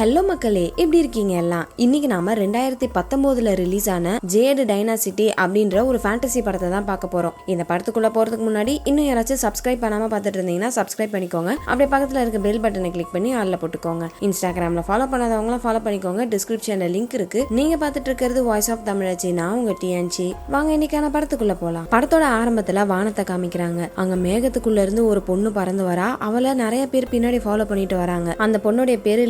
Hello மக்களே, எப்படி இருக்கீங்க எல்லாம்? இன்னைக்கு நாம 2019 ரிலீஸ் ஆன ஜேட் டைனாசிட்டி அப்படின்ற ஒரு ஃபேண்டசி படத்தை தான் பார்க்க போறோம். இந்த படத்துக்குள்ள போறதுக்கு முன்னாடி இன்னும் யாராச்சும் சப்ஸ்கிரைப் பண்ணாம பார்த்துட்டு இருந்தீங்கன்னா சப்ஸ்கிரைப் பண்ணிக்கோங்க. அப்படியே பக்கத்துல இருக்க பெல் பட்டனை கிளிக் பண்ணி ஆல்ல போட்டுக்கோங்க. இன்ஸ்டாகிராம்ல ஃபாலோ பண்ணாதவங்களும் ஃபாலோ பண்ணிக்கோங்க. டிஸ்கிரிப்ஷன்ல லிங்க் இருக்கு. நீங்க பார்த்துட்டு இருக்கிறது வாய்ஸ் ஆஃப் தமிழச்சி. நான் உங்க டிஎன்சி. வாங்க இன்னைக்கான படத்துக்குள்ள போலாம். படத்தோட ஆரம்பத்துல வானத்தை காமிக்கிறாங்க. அங்க மேகத்துக்குள்ள இருந்து ஒரு பொண்ணு பறந்து வரா. அவளை நிறைய பேர் பின்னாடி ஃபாலோ பண்ணிட்டு வராங்க. அந்த பொண்ணுடைய பேரு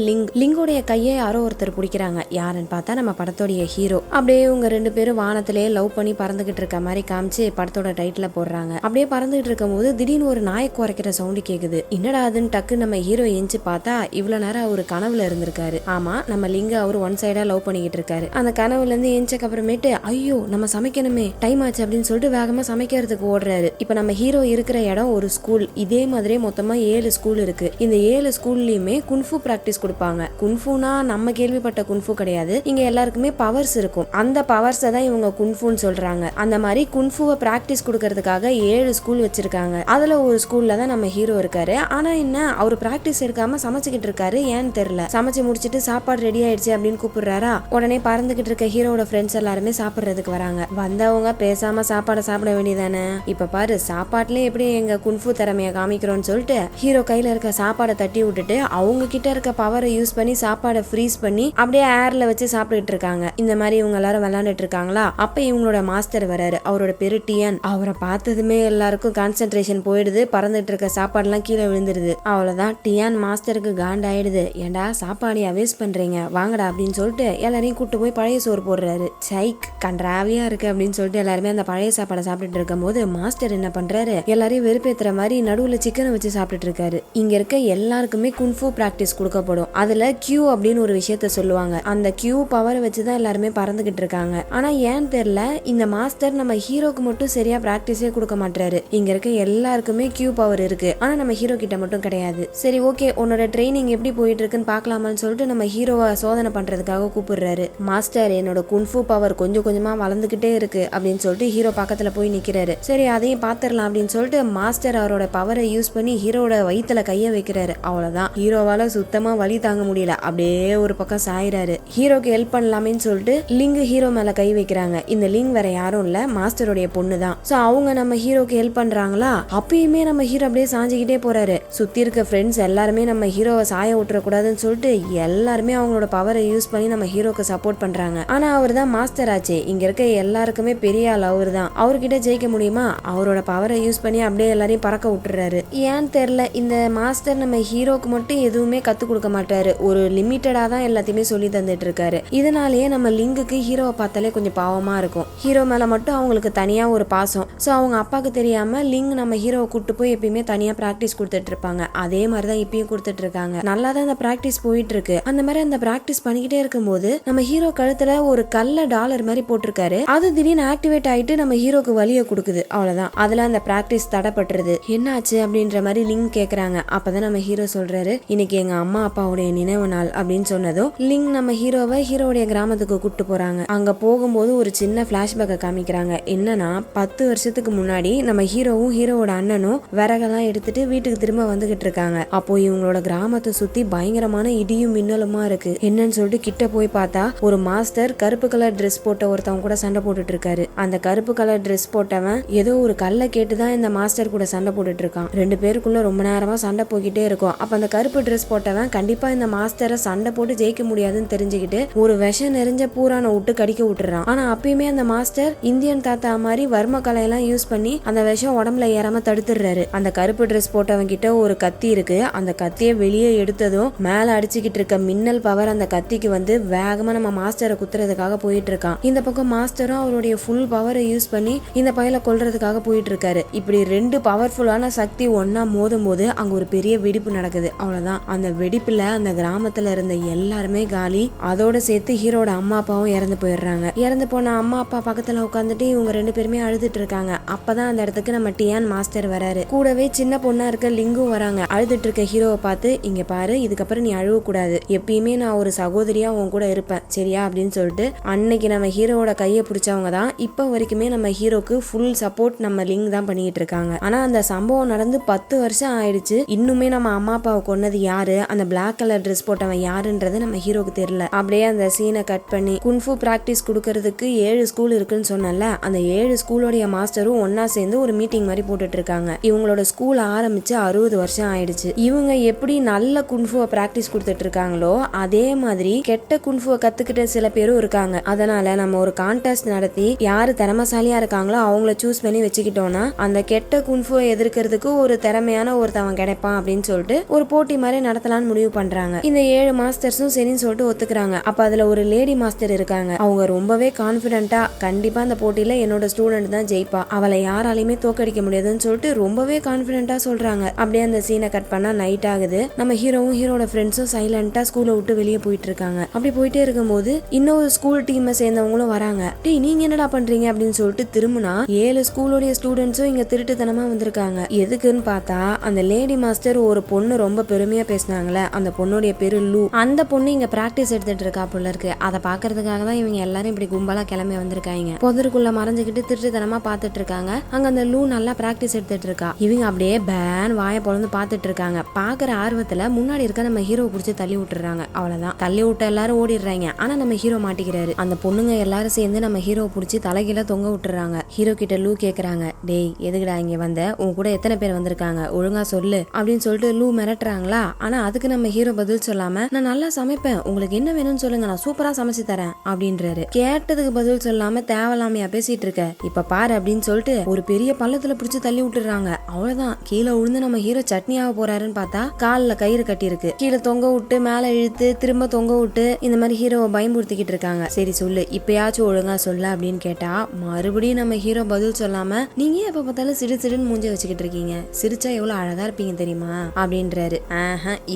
லிங்கோடைய கையை யாரோ ஒருத்தர் பிடிக்கிறாங்க. யாருன்னு பார்த்தா நம்ம படத்தோடைய ஹீரோ. அப்படியே இவங்க ரெண்டு பேரும் வானத்திலேயே லவ் பண்ணி பறந்துகிட்டு இருக்க மாதிரி காமிச்சு படத்தோட டைட்டில போடுறாங்க. அப்படியே பறந்துகிட்டு இருக்கும் போது திடீர்னு ஒரு நாயை குறைக்கிற சவுண்டு கேக்குது. என்னடா அதுன்னு டக்கு நம்ம ஹீரோ எஞ்சி பார்த்தா இவ்வளவு நேரம் அவரு கனவுல இருந்திருக்காரு. ஆமா, நம்ம லிங்க அவரு ஒன் சைடா லவ் பண்ணிக்கிட்டு இருக்காரு. அந்த கனவுல இருந்து எஞ்சக்கு அப்புறமேட்டு ஐயோ நம்ம சமைக்கணுமே, டைம் ஆச்சு அப்படின்னு சொல்லிட்டு வேகமா சமைக்கிறதுக்கு ஓடுறாரு. இப்ப நம்ம ஹீரோ இருக்கிற இடம் ஒரு ஸ்கூல். இதே மாதிரி மொத்தமா 7 ஸ்கூல் இருக்கு. இந்த 7 ஸ்கூல்லயுமே குன்ஃபு பிராக்டிஸ் கொடுப்பாங்க. குன்ஃபுனா நம்ம கேள்விப்பட்ட குன்ஃபு கிடையாது. இங்க எல்லாருக்குமே பவர்ஸ் இருக்கும். அந்த பவர்ஸை தான் இவங்க குன்ஃபுன்னு சொல்றாங்க. அந்த மாதிரி குன்ஃபுவை பிராக்டிஸ் கொடுக்கறதுக்காக 7 ஸ்கூல் வச்சிருக்காங்க. அதுல ஒரு ஸ்கூல்ல தான் நம்ம ஹீரோ இருக்காரு. ஆனா என்ன, அவர் பிராக்டிஸ் எடுக்காம சமைச்சுக்கிட்டு இருக்காரு. ஏன்னு தெரியல. சமைச்சு முடிச்சிட்டு சாப்பாடு ரெடி ஆயிடுச்சு அப்படின்னு கூப்பிடுறாரா. உடனே பறந்துகிட்டு இருக்க ஹீரோட ஃப்ரெண்ட்ஸ் எல்லாருமே சாப்பிடுறதுக்கு வராங்க. வந்தவங்க பேசாம சாப்பாடை சாப்பிட வேண்டியதானே. இப்ப பாரு, சாப்பாட்டுல எப்படி எங்க குன்ஃபு திறமைய காமிக்கிறோம்னு சொல்லிட்டு ஹீரோ கையில இருக்க சாப்பாடை தட்டி விட்டுட்டு அவங்க கிட்ட இருக்க பவரை யூஸ் பண்ணி சாப்பாடை ஃப்ரீஸ் பண்ணி அப்படியே ஏர்ல வச்சு சாப்பிட்டுட்டு இருக்காங்க. இந்த மாதிரி இவங்க எல்லாரும் விளையாண்டுட்டு இருக்காங்களா. அப்ப இவங்களோட மாஸ்டர் வராரு. அவரோட பேரு டியன். அவரை பார்த்ததுமே எல்லாருக்கும் கான்சென்ட்ரேஷன் போயிடுது. பறந்துட்டு இருக்க சாப்பாடு எல்லாம் கீழே விழுந்துருது. அவ்வளவுதான், டியான் மாஸ்டருக்கு காண்டாயிடுது. ஏண்டா சாப்பாடியா வேஸ்ட் பண்றீங்க, வாங்கடா அப்படின்னு சொல்லிட்டு எல்லாரையும் கூட்டு போய் பழைய சோறு போடுறாரு. சைக் கன்றாவியா இருக்கு அப்படின்னு சொல்லிட்டு எல்லாருமே அந்த பழைய சாப்பாடை சாப்பிட்டுட்டு இருக்கும் போது மாஸ்டர் என்ன பண்றாரு, எல்லாரையும் வெறுப்பேத்துற மாதிரி நடுவுல சிக்கனை வச்சு சாப்பிட்டுட்டு இருக்காரு. இங்க இருக்க எல்லாருக்குமே குன்ஃபு பிராக்டிஸ் கொடுக்கப்படும். அதுல கியூ அப்படின்னு ஒரு விஷயத்த சொல்லுவாங்க. அந்த கியூ பவரை வச்சுதான் எல்லாருமே பறந்துகிட்டு இருக்காங்க. ஆனா ஏன்னு தெரியல, இந்த மாஸ்டர் நம்ம ஹீரோக்கு மட்டும் சரியா பிராக்டிஸே கொடுக்க மாட்டாரு. இங்க இருக்க எல்லாருக்குமே கியூ பவர் இருக்கு. ஆனா நம்ம ஹீரோ கிட்ட மட்டும் கிடையாது. சரி ஓகே, உன்னோட ட்ரைனிங் எப்படி போயிட்டு இருக்குன்னு பாக்கலாமான்னு சொல்லிட்டு நம்ம ஹீரோவை சோதனை பண்றதுக்காக கூப்பிடுறாரு. மாஸ்டர், என்னோட குன்ஃபு பவர் கொஞ்சம் கொஞ்சமா வளர்ந்துகிட்டே இருக்கு அப்படின்னு சொல்லிட்டு ஹீரோ பக்கத்துல போய் நிக்கிறாரு. சரி அதையும் பாத்துரலாம் அப்படின்னு சொல்லிட்டு மாஸ்டர் அவரோட பவரை யூஸ் பண்ணி ஹீரோட வயித்துல கைய வைக்கிறாரு. அவ்வளவுதான், ஹீரோவால சுத்தமா வலி தாங்க முடியல. அப்படியே ஒரு பக்கம் சாயிறாரு. ஹீரோக்கு ஹெல்ப் பண்ணலாமேன்னு சொல்லிட்டு லிங் ஹீரோ மேல கை வைக்கிறாங்க. இந்த லிங் வேற யாரும் இல்ல, மாஸ்டருடைய பொண்ணு தான். சோ அவங்க நம்ம ஹீரோக்கு ஹெல்ப் பண்றாங்களா. அப்பயுமே நம்ம ஹீரோ அப்படியே சாஞ்சிக்கிட்டே போறாரு. சுத்தி இருக்க ஃப்ரெண்ட்ஸ் எல்லாருமே நம்ம ஹீரோவை சாய விட்டுற கூடாதுன்னு சொல்லிட்டு எல்லாருமே அவங்களோட பவரை யூஸ் பண்ணி நம்ம ஹீரோக்கு சப்போர்ட் பண்றாங்க. ஆனா அவர் தான் மாஸ்டர் ஆச்சு. இங்க இருக்க எல்லாருக்குமே பெரிய ஆள் அவர் தான். அவர்கிட்ட ஜெயிக்க முடியுமா? அவரோட பவரை யூஸ் பண்ணி அப்படியே எல்லாரையும் பறக்க விட்டுறாரு. ஏன்னு தெரியல, இந்த மாஸ்டர் நம்ம ஹீரோக்கு மட்டும் எதுவுமே கத்து கொடுக்க மாட்டாரு. ஒரு லிமிட்டடா தான் எல்லாத்தையுமே சொல்லி தந்துட்டு இருக்காரு. இதனாலேயே நம்ம லிங்குக்கு ஹீரோவை பார்த்தாலே கொஞ்சம் பாவமா இருக்கும். ஹீரோ மேல மட்டும் அவங்களுக்கு தனியா ஒரு பாசம். சோ அவங்க அப்பாவுக்கு தெரியாம லிங் நம்ம ஹீரோவை கூட்டு போய் எப்பயுமே தனியா பிராக்டிஸ் கொடுத்துட்டு இருப்பாங்க. அதே மாதிரிதான் இப்பயும் கொடுத்துட்டு இருக்காங்க. நல்லா தான் அந்த பிராக்டிஸ் போயிட்டு இருக்கு. அந்த மாதிரி அந்த பிராக்டிஸ் பண்ணிக்கிட்டே இருக்கும் போது நம்ம ஹீரோ கழுத்துல ஒரு கல்ல டாலர் மாதிரி போட்டிருக்காரு. அது திடீர்னு ஆக்டிவேட் ஆயிட்டு நம்ம ஹீரோக்கு வலியை கொடுக்குது. அவ்வளவுதான், அதுல அந்த பிராக்டிஸ் தடைப்பட்டுருது. என்னாச்சு அப்படின்ற மாதிரி லிங் கேக்குறாங்க. அப்பதான் நம்ம ஹீரோ சொல்றாரு, இன்னைக்கு எங்க அம்மா அப்பாவுடைய நினைவு நாள் அப்படின்னு சொன்னதும் லிங் நம்ம ஹீரோவை ஹீரோடைய கிராமத்துக்கு கூப்பிட்டு போறாங்க. அங்க போகும்போது ஒரு சின்ன பிளாஷ்பேக்கை காமிக்கிறாங்க. என்னன்னா 10 வருஷத்துக்கு முன்னாடி நம்ம ஹீரோவும் ஹீரோவோட அண்ணனும் விறகெல்லாம் எடுத்துட்டு வீட்டுக்கு திரும்ப வந்துகிட்டு இருக்காங்க. அப்போ இவங்களோட கிராமத்தை சுத்தி பயங்கரமான இடியும் மின்னலுமா இருக்கு. என்னன்னு சொல்லிட்டு கிட்ட போய் பார்த்தா ஒரு மாஸ்டர் கருப்பு கலர் ட்ரெஸ் போட்ட ஒருத்தவங்க கூட சண்டை போட்டுட்டு இருக்காரு. அந்த கருப்பு கலர் ட்ரெஸ் போட்டவன் ஏதோ ஒரு கல்லை கேட்டுதான் இந்த மாஸ்டர் கூட சண்டை போட்டுட்டு இருக்கான். 2 பேருக்குள்ள ரொம்ப நேரமா சண்டை போய்கிட்டே இருக்கும். அப்ப அந்த கருப்பு ட்ரெஸ் போட்டவன் கண்டிப்பா இந்த மாஸ்டரை சண்டை போட்டு ஜெயிக்க முடியாதுன்னு தெரிஞ்சுக்கிட்டு ஒரு விஷம் நிறைஞ்ச பூரான விட்டு கடிக்க விட்டுறான். ஆனா அப்பயுமே அந்த மாஸ்டர் இந்தியன் தாத்தா மாதிரி வர்ம கலையெல்லாம் யூஸ் பண்ணி அந்த விஷம் உடம்புல ஏறாம தடுத்துடுறாரு. அந்த கருப்பு ட்ரெஸ் போட்டவன் கிட்ட ஒரு கத்தி இருக்கு. அந்த கத்தியை வெளியே எடுத்ததும் மேல அடிச்சுக்கிட்டு இருக்க மின்னல் பவர் அந்த கத்திக்கு வந்து வேகமா நம்ம மாஸ்டரை குத்துறதுக்காக போயிட்டு இருக்கான். இந்த பக்கம் மாஸ்டரும் அவருடைய ஃபுல் பவரை யூஸ் பண்ணி இந்த பையல கொல்றதுக்காக போயிட்டு இருக்காரு. இப்படி 2 பவர்ஃபுல்லான சக்தி ஒன்னா மோதும் போது அங்க ஒரு பெரிய வெடிப்பு நடக்குது. அவ்வளவுதான், அந்த வெடிப்புல அந்த கிராமத்துல இருந்த எல்லாருமே காலி. அதோட சேர்த்து ஹீரோட அம்மா அப்பாவும் இறந்து போயிடுறாங்க. இறந்து போன அம்மா அப்பா பக்கத்துல உட்காந்துட்டு இவங்க 2 பேருமே அழுதுட்டு இருக்காங்க. அப்பதான் அந்த இடத்துக்கு நம்ம டியான் மாஸ்டர் வராரு. கூடவே சின்ன பொண்ணா இருக்க லிங்கும் வராங்க. அழுதுட்டு இருக்க ஹீரோவை பார்த்து, இங்க பாரு, இதுக்கப்புறம் நீ அழுவ கூடாது. எப்பயுமே நான் ஒரு சகோதரியா உன் கூட இருப்பேன், சரியா அப்படின்னு சொல்லிட்டு அன்னைக்கு நம்ம ஹீரோவோட கையை பிடிச்சவங்க தான் இப்ப வரைக்குமே நம்ம ஹீரோக்கு ஃபுல் சப்போர்ட் நம்ம லிங் தான் பண்ணிட்டு இருக்காங்க. ஆனா அந்த சம்பவம் நடந்து 10 வருஷம் ஆயிடுச்சு. இன்னுமே நம்ம அம்மா அப்பாவை கொன்னது யாரு, அந்த பிளாக் கலர் ட்ரெஸ் போட்ட போட்டவன் யாருன்றது நம்ம ஹீரோக்கு தெரியல. அப்படியே அந்த சீனை கட் பண்ணி குன்ஃபு பிராக்டிஸ் கொடுக்கறதுக்கு 7 ஸ்கூல் இருக்குன்னு சொன்னல, அந்த 7 ஸ்கூலோடைய மாஸ்டரும் ஒன்னா சேர்ந்து ஒரு மீட்டிங் மாதிரி போட்டுட்டு இருக்காங்க. இவங்களோட ஸ்கூல் ஆரம்பிச்சு 60 வருஷம் ஆயிடுச்சு. இவங்க எப்படி நல்ல குன்ஃபுவை பிராக்டிஸ் கொடுத்துட்டு இருக்காங்களோ அதே மாதிரி கெட்ட குன்ஃபுவை கத்துக்கிட்ட சில பேரும் இருக்காங்க. அதனால நம்ம ஒரு கான்டெஸ்ட் நடத்தி யாரு திறமைசாலியா இருக்காங்களோ அவங்கள சூஸ் பண்ணி வச்சுக்கிட்டோம்னா அந்த கெட்ட குன்ஃபுவை எதிர்க்கிறதுக்கு ஒரு திறமையான ஒருத்தவன் கிடைப்பான் அப்படின்னு சொல்லிட்டு ஒரு போட்டி மாதிரி நடத்தலாம்னு முடிவு பண்றாங்க. இந்த 7 மாஸ்டர்ஸும் சரின்னு சொல்லிட்டு ஒத்துக்கிறாங்க. அப்ப அதுல ஒரு லேடி மாஸ்டர் இருக்காங்க. அவங்க ரொம்பவே கான்பிடென்ட்டா கண்டிப்பா அந்த போட்டியில என்னோட ஸ்டூடெண்ட் தான் ஜெயிப்பா, அவளை யாராலையுமே தோக்கடிக்க முடியாதுன்னு சொல்லிட்டு ரொம்பவே கான்பிடென்ட்டா சொல்றாங்க. அப்படியே அந்த சீனை கட் பண்ணா நைட் ஆகுது. நம்ம ஹீரோவும் ஹீரோட ஃப்ரெண்ட்ஸும் சைலண்டா ஸ்கூலை விட்டு வெளியே போயிட்டு இருக்காங்க. அப்படி போயிட்டே இருக்கும்போது இன்னொரு ஸ்கூல் டீமை சேர்ந்தவங்களும் வராங்க. டேய் நீங்க என்னடா பண்றீங்க அப்படின்னு சொல்லிட்டு திரும்பினா 7 ஸ்கூலோடைய ஸ்டூடெண்ட்ஸும் இங்க திருட்டுத்தனமா வந்திருக்காங்க. எதுக்குன்னு பார்த்தா அந்த லேடி மாஸ்டர் ஒரு பொண்ணு ரொம்ப பெருமையா பேசினாங்களே, அந்த பொண்ணுடைய பேரு லூ. அந்த பொண்ணு இங்க பிராக்டிஸ் எடுத்துட்டு இருக்கா போல இருக்கு. அதை பாக்குறதுக்காக தான் இவங்க எல்லாரும் இப்படி கும்பலா கிளம்பி வந்திருக்காங்க. புதருக்குள்ள மறைஞ்சுக்கிட்டு திருட்டுத்தனமா பாத்துட்டு இருக்காங்க. அங்க அந்த லூ நல்லா பிராக்டிஸ் எடுத்துட்டு இருக்கா. இவங்க அப்படியே பேன் வாய பொழந்து பாத்துட்டு இருக்காங்க. பாக்குற ஆர்வத்துல முன்னாடி இருக்க நம்ம ஹீரோ புடிச்சு தள்ளி விட்டுறாங்க. அவ்வளவுதான், தள்ளி விட்ட எல்லாரும் ஓடிடுறாங்க. ஆனா நம்ம ஹீரோ மாட்டிக்கிறாரு. அந்த பொண்ணுங்க எல்லாரும் சேர்ந்து நம்ம ஹீரோ புடிச்சு தலைகீழ தொங்க விட்டுறாங்க. ஹீரோ கிட்ட லூ கேக்குறாங்க, டேய் எதுக்குடா இங்க வந்த, உன் கூட எத்தனை பேர் வந்திருக்காங்க, ஒழுங்கா சொல்லு அப்படின்னு சொல்லிட்டு லூ மிரட்டுறாங்களா. ஆனா அதுக்கு நம்ம ஹீரோ பதில் சொல்லாம, நான் நல்லா சமைப்பேன், உங்களுக்கு என்ன வேணும்னு சொல்லுங்க, நான் சூப்பரா சமைச்சு தரேன் அப்படின்றாரு. கேட்டதுக்கு பதில் சொல்லாம தேவலாமையா பேசிட்டு இருக்க, இப்ப பாரு அப்படின்னு சொல்லிட்டு ஒரு பெரிய பள்ளத்துல பிடிச்சு தள்ளி விட்டுறாங்க. அவ்வளவுதான், கீழே விழுந்து நம்ம ஹீரோ சட்னி ஆக போறாருன்னு பார்த்தா கால்ல கயிறு கட்டி இருக்கு. கீழே தொங்க விட்டு மேல இழுத்து திரும்ப தொங்க விட்டு இந்த மாதிரி ஹீரோவை பயன்படுத்திக்கிட்டு இருக்காங்க. சரி சொல்லு, இப்பயாச்சும் ஒழுங்கா சொல்ல அப்படின்னு கேட்டா மறுபடியும் நம்ம ஹீரோ பதில் சொல்லாம, நீங்க எப்ப பார்த்தாலும் சிடு சிடுன்னு மூஞ்ச வச்சுக்கிட்டு இருக்கீங்க, சிரிச்சா எவ்வளவு அழகா இருப்பீங்க தெரியுமா அப்படின்றாரு.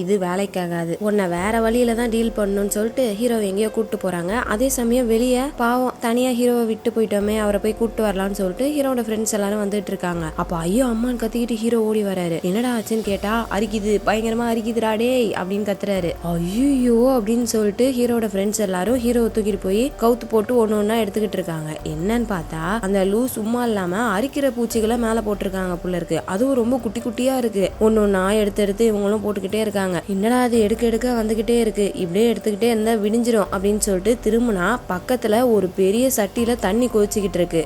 இது வேலைக்காகாது, உன்னை வேற வழியில தான் டீல் பண்ணணும்னு சொல்லிட்டு ஹீரோ எங்கேயோ கூட்டு போறாங்க. அதே சமயம் வெளியே பாவம் தனியா ஹீரோவை விட்டு போயிட்டோமே, அவரை போய் கூட்டு வரலாம்னு சொல்லிட்டு ஹீரோட ஃப்ரெண்ட்ஸ் எல்லாரும் வந்துட்டு இருக்காங்க. அப்ப ஐயோ அம்மான்னு கத்திக்கிட்டு ஹீரோ ஓடி வராரு. என்னடா ஆச்சுன்னு கேட்டா, அரிக்குது, பயங்கரமா அரிக்குதுடா டேய் அப்படின்னு கத்துறாரு. ஐயோ அப்படின்னு சொல்லிட்டு ஹீரோட ஃப்ரெண்ட்ஸ் எல்லாரும் ஹீரோவை தூக்கிட்டு போய் கவுத்து போட்டு ஒன்னு ஒன்னா எடுத்துக்கிட்டு இருக்காங்க. என்னன்னு பார்த்தா அந்த லூ சும்மா இல்லாம அரிக்கிற பூச்சிகளை மேல போட்டிருக்காங்க புள்ள இருக்கு. அதுவும் ரொம்ப குட்டி குட்டியா இருக்கு. ஒன்னொன்னா எடுத்து எடுத்து இவங்களும் போட்டுக்கிட்டே இருக்காங்க. என்னடா அது எடுக்க எடுக்க வந்துகிட்டே இருக்கு, இப்படியே எடுத்துக்கிட்டே இருந்தா விடிஞ்சிரும் அப்படின்னு சொல்லிட்டு திரும்பினா பக்கத்துல ஒரு பெரிய சட்டியில தண்ணி கொதிச்சுக்கிட்டு இருக்கு.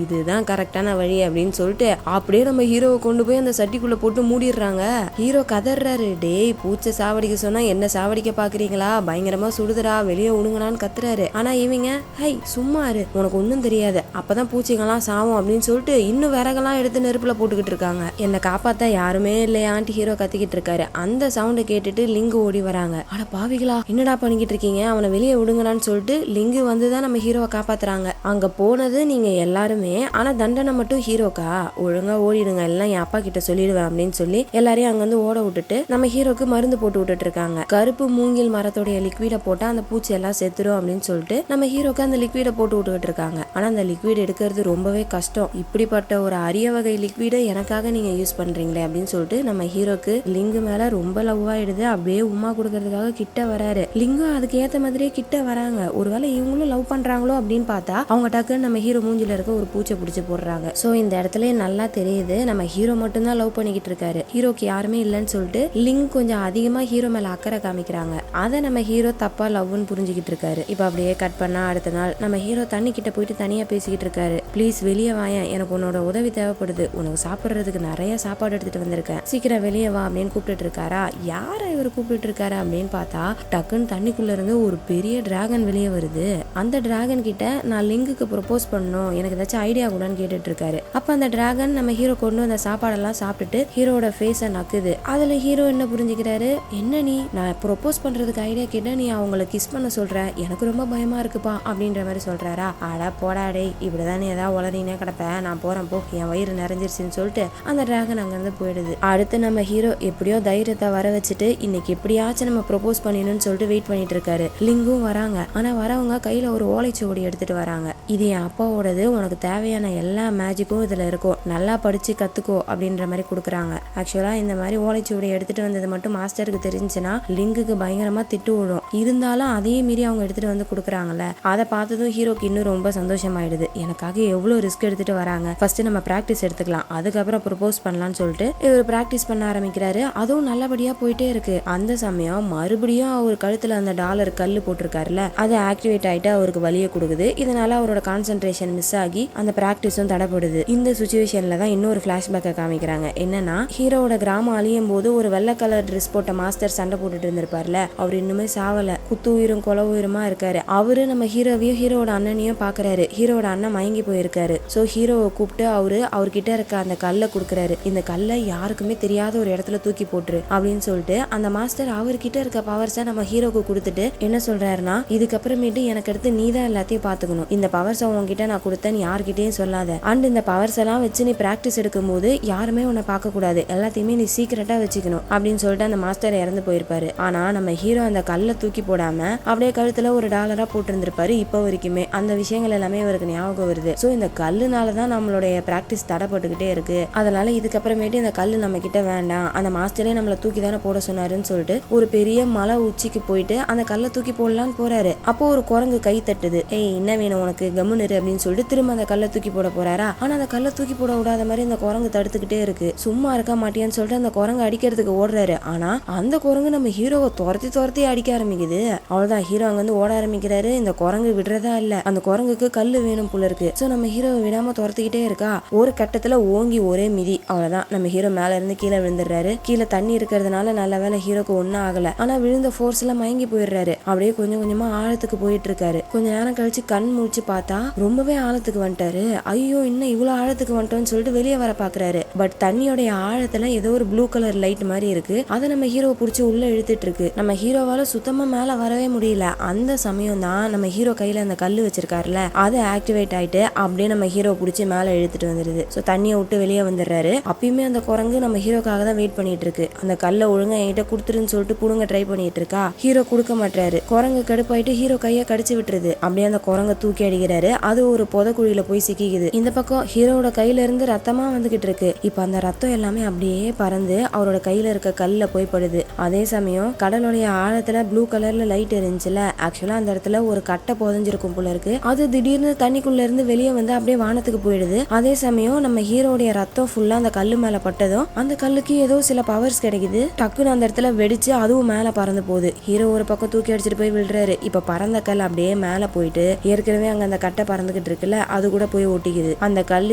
இதுதான் கரெக்டான வழி அப்படின்னு சொல்லிட்டு அப்படியே நம்ம ஹீரோவை கொண்டு போய் அந்த சட்டிக்குள்ள போட்டு மூடிடுறாங்க. ஹீரோ கதறாரு, டேய் பூச்சை சாவடிக்க சொன்னா என்ன சாவடிக்க பாக்குறீங்களா, பயங்கரமா சுடுதுரா, வெளியே உடுங்களான்னு கத்துறாரு. ஆனா இவங்க, ஹை சும்மா இரு, உனக்கு ஒன்னும் தெரியாது, அப்பதான் பூச்சிகள்லாம் சாவும் அப்படின்னு சொல்லிட்டு இன்னும் விறகெல்லாம் எடுத்து நெருப்புல போட்டுக்கிட்டு இருக்காங்க. என்னை காப்பாத்தா யாருமே இல்லையான்ட்டு ஹீரோ கத்திக்கிட்டு இருக்காரு. அந்த சவுண்டை கேட்டுட்டு லிங்கு ஓடி வராங்க. ஆனா பாவிகளா என்னடா பண்ணிக்கிட்டு இருக்கீங்க, அவனை வெளியே விடுங்களான்னு சொல்லிட்டு லிங்கு வந்துதான் நம்ம ஹீரோவை காப்பாத்துறாங்க. அங்க போனது நீங்க எல்லாருமே, ஆனா தண்டனை மட்டும் ஹீரோக்கா, ஒழுங்கா ஓடிடுங்க, எல்லாம் என் அப்பா கிட்ட சொல்லிடுவேன் அப்படின்னு சொல்லி எல்லாரையும் அங்க வந்து ஓட விட்டுட்டு நம்ம ஹீரோக்கு மருந்து போட்டு விட்டுட்டு இருக்காங்க. கருப்பு மூங்கில் மரத்தோடைய லிக்விட போட்டா அந்த பூச்சி எல்லாம் செத்துரும் அப்படின்னு சொல்லிட்டு நம்ம ஹீரோக்கு அந்த லிக்விட போட்டு விட்டுட்டு இருக்காங்க. ஆனா அந்த லிக்விட் எடுக்கிறது ரொம்பவே கஷ்டம். இப்படிப்பட்ட ஒரு அரிய வகை லிக்விட எனக்காக நீங்க யூஸ் பண்றீங்களே அப்படின்னு சொல்லிட்டு நம்ம ஹீரோக்கு லிங்கு மேல ரொம்ப லவ் ஆயிடுது. அப்படியே உமா கொடுக்கறதுக்காக கிட்ட வராரு. லிங்கு அதுக்கு ஏத்த மாதிரியே கிட்ட வராங்க. ஒருவேளை இவங்களும் லவ் பண்றாங்களோ அப்படின்னு பார்த்தா அவங்க டக்குன்னு நம்ம ஹீரோ மூஞ்சில இருக்க ஒரு பூச்சை பிடிச்சு போடுறாங்க. சோ இந்த இடத்துல நல்லா தெரியுது நம்ம ஹீரோ மட்டும் தான் லவ் பண்ணிக்கிட்டு இருக்காரு, ஹீரோக்கு யாருமே இல்லைன்னு சொல்லிட்டு லிங்க் கொஞ்சம் அதிகமா ஹீரோ மேல அக்கறை காமிக்கிறாங்க. அதை நம்ம ஹீரோ தப்பா லவ்னு புரிஞ்சுக்கிட்டு இருக்காரு. இப்ப அப்படியே கட் பண்ணா அடுத்த நாள் நம்ம ஹீரோ தண்ணி கிட்ட போயிட்டு தனியா பேசிக்கிட்டு இருக்காரு. ப்ளீஸ் வெளியே வாயேன், எனக்கு உன்னோட உதவி தேவைப்படுது, உனக்கு சாப்பிடுறதுக்கு நிறைய சாப்பாடு எடுத்துட்டு வந்திருக்கேன், சீக்கிரம் வெளியே வா அப்படின்னு கூப்பிட்டு இருக்காரா. யார இவர் கூப்பிட்டு இருக்காரு அப்படின்னு பார்த்தா டக்குன்னு தண்ணிக்குள்ள இருந்து ஒரு பெரிய டிராகன் வெளியே வருது. அந்த டிராகன் கிட்ட நான் லிங்குக்கு ப்ரொபோஸ் பண்ணணும், எனக்கு ஏதாச்சும் ஐடியா கூடன்னு கேட்டுட்டு இருக்காரு. அப்ப அந்த டிராகன் நம்ம ஹீரோ கொண்டு வந்த சாப்பாடெல்லாம் சாப்பிட்டுட்டு ஹீரோட ஃபேஸை நக்குது. அதுல ஹீரோ என்ன புரிஞ்சுக்கிறாரு, என்ன நீ நான் ப்ரொபோஸ் பண்றதுக்கு ஐடியா கேட்டா நீ அவங்கள கிஸ் பண்ண சொல்ற, எனக்கு ரொம்ப பயமா இருக்குப்பா அப்படின்ற மாதிரி சொல்றாரா. அட போடாடே, இப்படிதான் நீ ஏதாவது உளறினே கிடப்ப, நான் போறேன் போ, என் வயிறு நிறைஞ்சிருச்சுன்னு சொல்லிட்டு அந்த டிராகன் அங்கிருந்து போயிடுது. அடுத்து நம்ம ஹீரோ எப்படியோ தைரியத்தை வர வச்சுட்டு இன்னைக்கு எப்படியாச்சும் நம்ம ப்ரொபோஸ் பண்ணிடணும்னு சொல்லிட்டு வெயிட் பண்ணிட்டு இருக்காரு. லிங்கும் வராங்க. ஆனா வரவங்க கையில ஒரு ஓலைச்சுவடி எடுத்துட்டு வராங்க. இது என் அப்பாவோடது, உனக்கு தேவையான எல்லா மேஜிக்கும் இதுல இருக்கும், நல்லா படிச்சு கத்துக்கோ அப்படின்ற மாதிரி கொடுக்குறாங்க. ஆக்சுவலா இந்த மாதிரி ஓலைச்சுவடி எடுத்துட்டு வந்தது மட்டும் மாஸ்டருக்கு தெரிஞ்சுன்னா லிங்குக்கு பயங்கரமா திட்டு விடும். இருந்தாலும் அதே மீறி அவங்க எடுத்துட்டு வந்து கொடுக்குறாங்கல்ல, அதை பார்த்ததும் ஹீரோக்கு இன்னும் ரொம்ப சந்தோஷமாயிடுது. எனக்காக எவ்வளவு ரிஸ்க் எடுத்துட்டு வராங்க, ஃபர்ஸ்ட் நம்ம பிராக்டிஸ் எடுத்துக்கலாம், அதுக்கப்புறம் ப்ரொபோஸ் பண்ணலாம்னு சொல்லிட்டு இவர் பிராக்டிஸ் பண்ண ஆரம்பிக்கிறாரு. அதுவும் நல்லபடியா போயிட்டே இருக்கு. அந்த அந்த சமயம் மறுபடியும் அவர் கழுத்துல அந்த டாலர் கல்லு போட்டிருக்காருல அது ஆக்டிவேட் ஆயிட்டு அவருக்கு வலியை கொடுக்குது. இதனால அவரோட கான்சென்ட்ரேஷன் மிஸ் ஆகி அந்த பிராக்டிஸும் தடைப்படுது. இந்த சுச்சுவேஷன்ல தான் இன்னொரு பிளாஷ்பேக்கை காமிக்கிறாங்க. என்னன்னா ஹீரோவோட கிராமம் அழியும் போது ஒரு வெள்ளை கலர் ட்ரெஸ் போட்ட மாஸ்டர் சண்டை போட்டுட்டு இருந்திருப்பார்ல, அவர் இன்னுமே சாவல, குத்து உயிரும் கொலை உயிருமா இருக்காரு. அவரு நம்ம ஹீரோவையும் ஹீரோட அண்ணனையும் பாக்குறாரு. ஹீரோட அண்ணன் மயங்கி போயிருக்காரு. சோ ஹீரோவை கூப்பிட்டு அவர்கிட்ட இருக்க அந்த கல்லை கொடுக்குறாரு. இந்த கல்லை யாருக்குமே தெரியாத ஒரு இடத்துல தூக்கி போட்டுரு அப்படின்னு சொல்லிட்டு அந்த மாஸ்டர் அவர்கிட்ட இருக்க பவர்ஸை நம்ம ஹீரோக்கு கொடுத்துட்டு என்ன சொல்றாருன்னா, இதுக்கப்புறமேட்டு எனக்கு அடுத்து நீ தான் எல்லாத்தையும் பாத்துக்கணும். இந்த பவர்ஸ் உங்ககிட்ட நான் கொடுத்தேன்னு யார்கிட்டயும் சொல்லாத. அண்ட் இந்த பவர்ஸ் எல்லாம் வச்சு நீ பிராக்டிஸ் எடுக்கும் போது யாருமே உன்னை பார்க்க கூடாது, எல்லாத்தையுமே நீ சீக்கிரட்டா வச்சுக்கணும் அப்படின்னு சொல்லிட்டு அந்த மாஸ்டர் இறந்து போயிருப்பாரு. ஆனா நம்ம ஹீரோ அந்த கல்லை தூக்கி போடாம அப்படியே கழுத்துல ஒரு டாலரா போட்டு இருந்திருப்பாரு. இப்ப வரைக்குமே அந்த விஷயங்கள் எல்லாமே இவருக்கு ஞாபகம் வருது. சோ இந்த கல்லுனாலதான் நம்மளுடைய பிராக்டிஸ் தடைப்பட்டுக்கிட்டே இருக்கு. அதனால இதுக்கப்புறமேட்டு இந்த கல்லு நம்ம கிட்ட வேண்டாம், அந்த மாஸ்டரே நம்மள தூக்கி தானே போட சொன்னாருன்னு சொல்லிட்டு ஒரு பெரிய மலை உச்சிக்கு போயிட்டு அந்த கல்லை தூக்கி போடலான்னு போறாரு. அப்போ ஒரு குரங்கு கை தட்டுது. ஏய் என்ன வேணும் உனக்கு, கம்முனு அப்படின்னு சொல்லிட்டு திரும்ப அந்த கல்லை தூக்கி போட போறாரா. ஆனா அந்த கல்லை தூக்கி போட விடாத மாதிரி அந்த குரங்கு தடுத்துக்கிட்டே இருக்கு. சும்மா இருக்க மாட்டியான்னு சொல்லிட்டு அந்த குரங்கு அடிக்கிறதுக்கு ஓடுறாரு. ஆனா அந்த குரங்கு நம்ம ஹீரோவை துரத்தி அடிக்க ஆரம்பிக்குது. அவ்வளவுதான், ஹீரோ அங்க வந்து ஓட ஆரம்பிக்கிறாரு. இந்த குரங்கு விடுறதா இல்ல, அந்த குரங்குக்கு கல்லு வேணும் போல இருக்கு. சோ நம்ம ஹீரோவை விடாம துரத்திக்கிட்டே இருக்கா. ஒரு கட்டத்துல ஓங்கி ஒரே மிதி, அவ்வளவுதான் நம்ம ஹீரோ மேல இருந்து கீழே விழுந்துடுறாரு. கீழே தண்ணி இருக்கிறதுனால நல்ல வேலை ஹீரோக்கு ஒன்னும் ஆகல. ஆனா விழுந்த ஃபோர்ஸ்ல மயங்கி போயிடுறாரு. அப்படியே கொஞ்சம் கொஞ்சமா ஆழத்துக்கு போயிட்டு இருக்காரு. கொஞ்ச நேரம் கழிச்சு கண் முடிச்சு பார்த்தா ரொம்பவே ஆழத்துக்கு வந்துட்டாரு. ஐயோ இன்னும் இவ்வளவு ஆழத்துக்கு வந்துட்டோம்னு சொல்லிட்டு வெளியே வர பாக்குறாரு. பட் தண்ணியோடைய ஆழத்துல ஏதோ ஒரு ப்ளூ கலர் லைட் மாதிரி இருக்கு. அதை நம்ம ஹீரோ புடிச்சு உள்ள இழுத்துட்டு இருக்கு. நம்ம ஹீரோவால சுத்தமா மேல வரவே முடியல. அந்த சமயம் தான் நம்ம ஹீரோ கையில அந்த கல்லு வச்சிருக்காருல அது ஆக்டிவேட் ஆயிட்டு அப்படியே நம்ம ஹீரோ புடிச்சு மேல இழுத்துட்டு வந்துருது. சோ தண்ணியை விட்டு வெளியே வந்துடுறாரு. அப்பயுமே அந்த குரங்கு நம்ம ஹீரோக்காக தான் வெயிட் பண்ணிட்டு இருக்கு. அந்த கல்லை ஒழுங்கா என்கிட்ட குடுத்துருன்னு சொல்லிட்டு புடுங்க ட்ரை பண்ணிட்டு இருக்கா. ஹீரோ கொடுக்க மாட்டாரு. குரங்கு கடுப்பாயிட்டு ஹீரோ கையை கடிச்சு விட்டுருது. அப்படியே அந்த குரங்க தூக்கி அடிக்கிறாரு. அது ஒரு புதக்குழியில போய் சிக்கிக்குது. இந்த பக்கம் ஹீரோட கையில இருந்து ரத்தமா வந்துகிட்டு இருக்கு. இப்ப அந்த ரத்தம் எல்லாமே அப்படியே பறந்து அவரோட கையில இருக்க கல்ல போய் படுது. அதே சமயம் கடலுடைய ஆழத்துல ப்ளூ கலர்ல லைட் எரிஞ்சுல, ஆக்சுவலா அந்த இடத்துல ஒரு கட்டை புதஞ்சிருக்கும் போல இருக்கு. அது திடீர்னு தண்ணிக்குள்ள இருந்து வெளியே வந்து அப்படியே வானத்துக்கு போயிடுது. அதே சமயம் நம்ம ஹீரோடைய ரத்தம் ஃபுல்லா அந்த கல்லு மேல பட்டதும் அந்த கல்லுக்கு ஏதோ சில பவர்ஸ் கிடைக்குது. டக்குன்னு அந்த இடத்துல வெடிச்சு அதுவும் மேல பறந்து போகுது. ஹீரோ ஒரு பக்கம் தூக்கி அடிச்சுட்டு போய் விழுறாரு. இப்ப பறந்த கல் அப்படியே மேல போயிட்டு ஏற்கனவே அங்க அந்த கட்டை பறந்துகிட்டு இருக்குல்ல அது கூட போய் ஒட்டிக்குது. அந்த கல்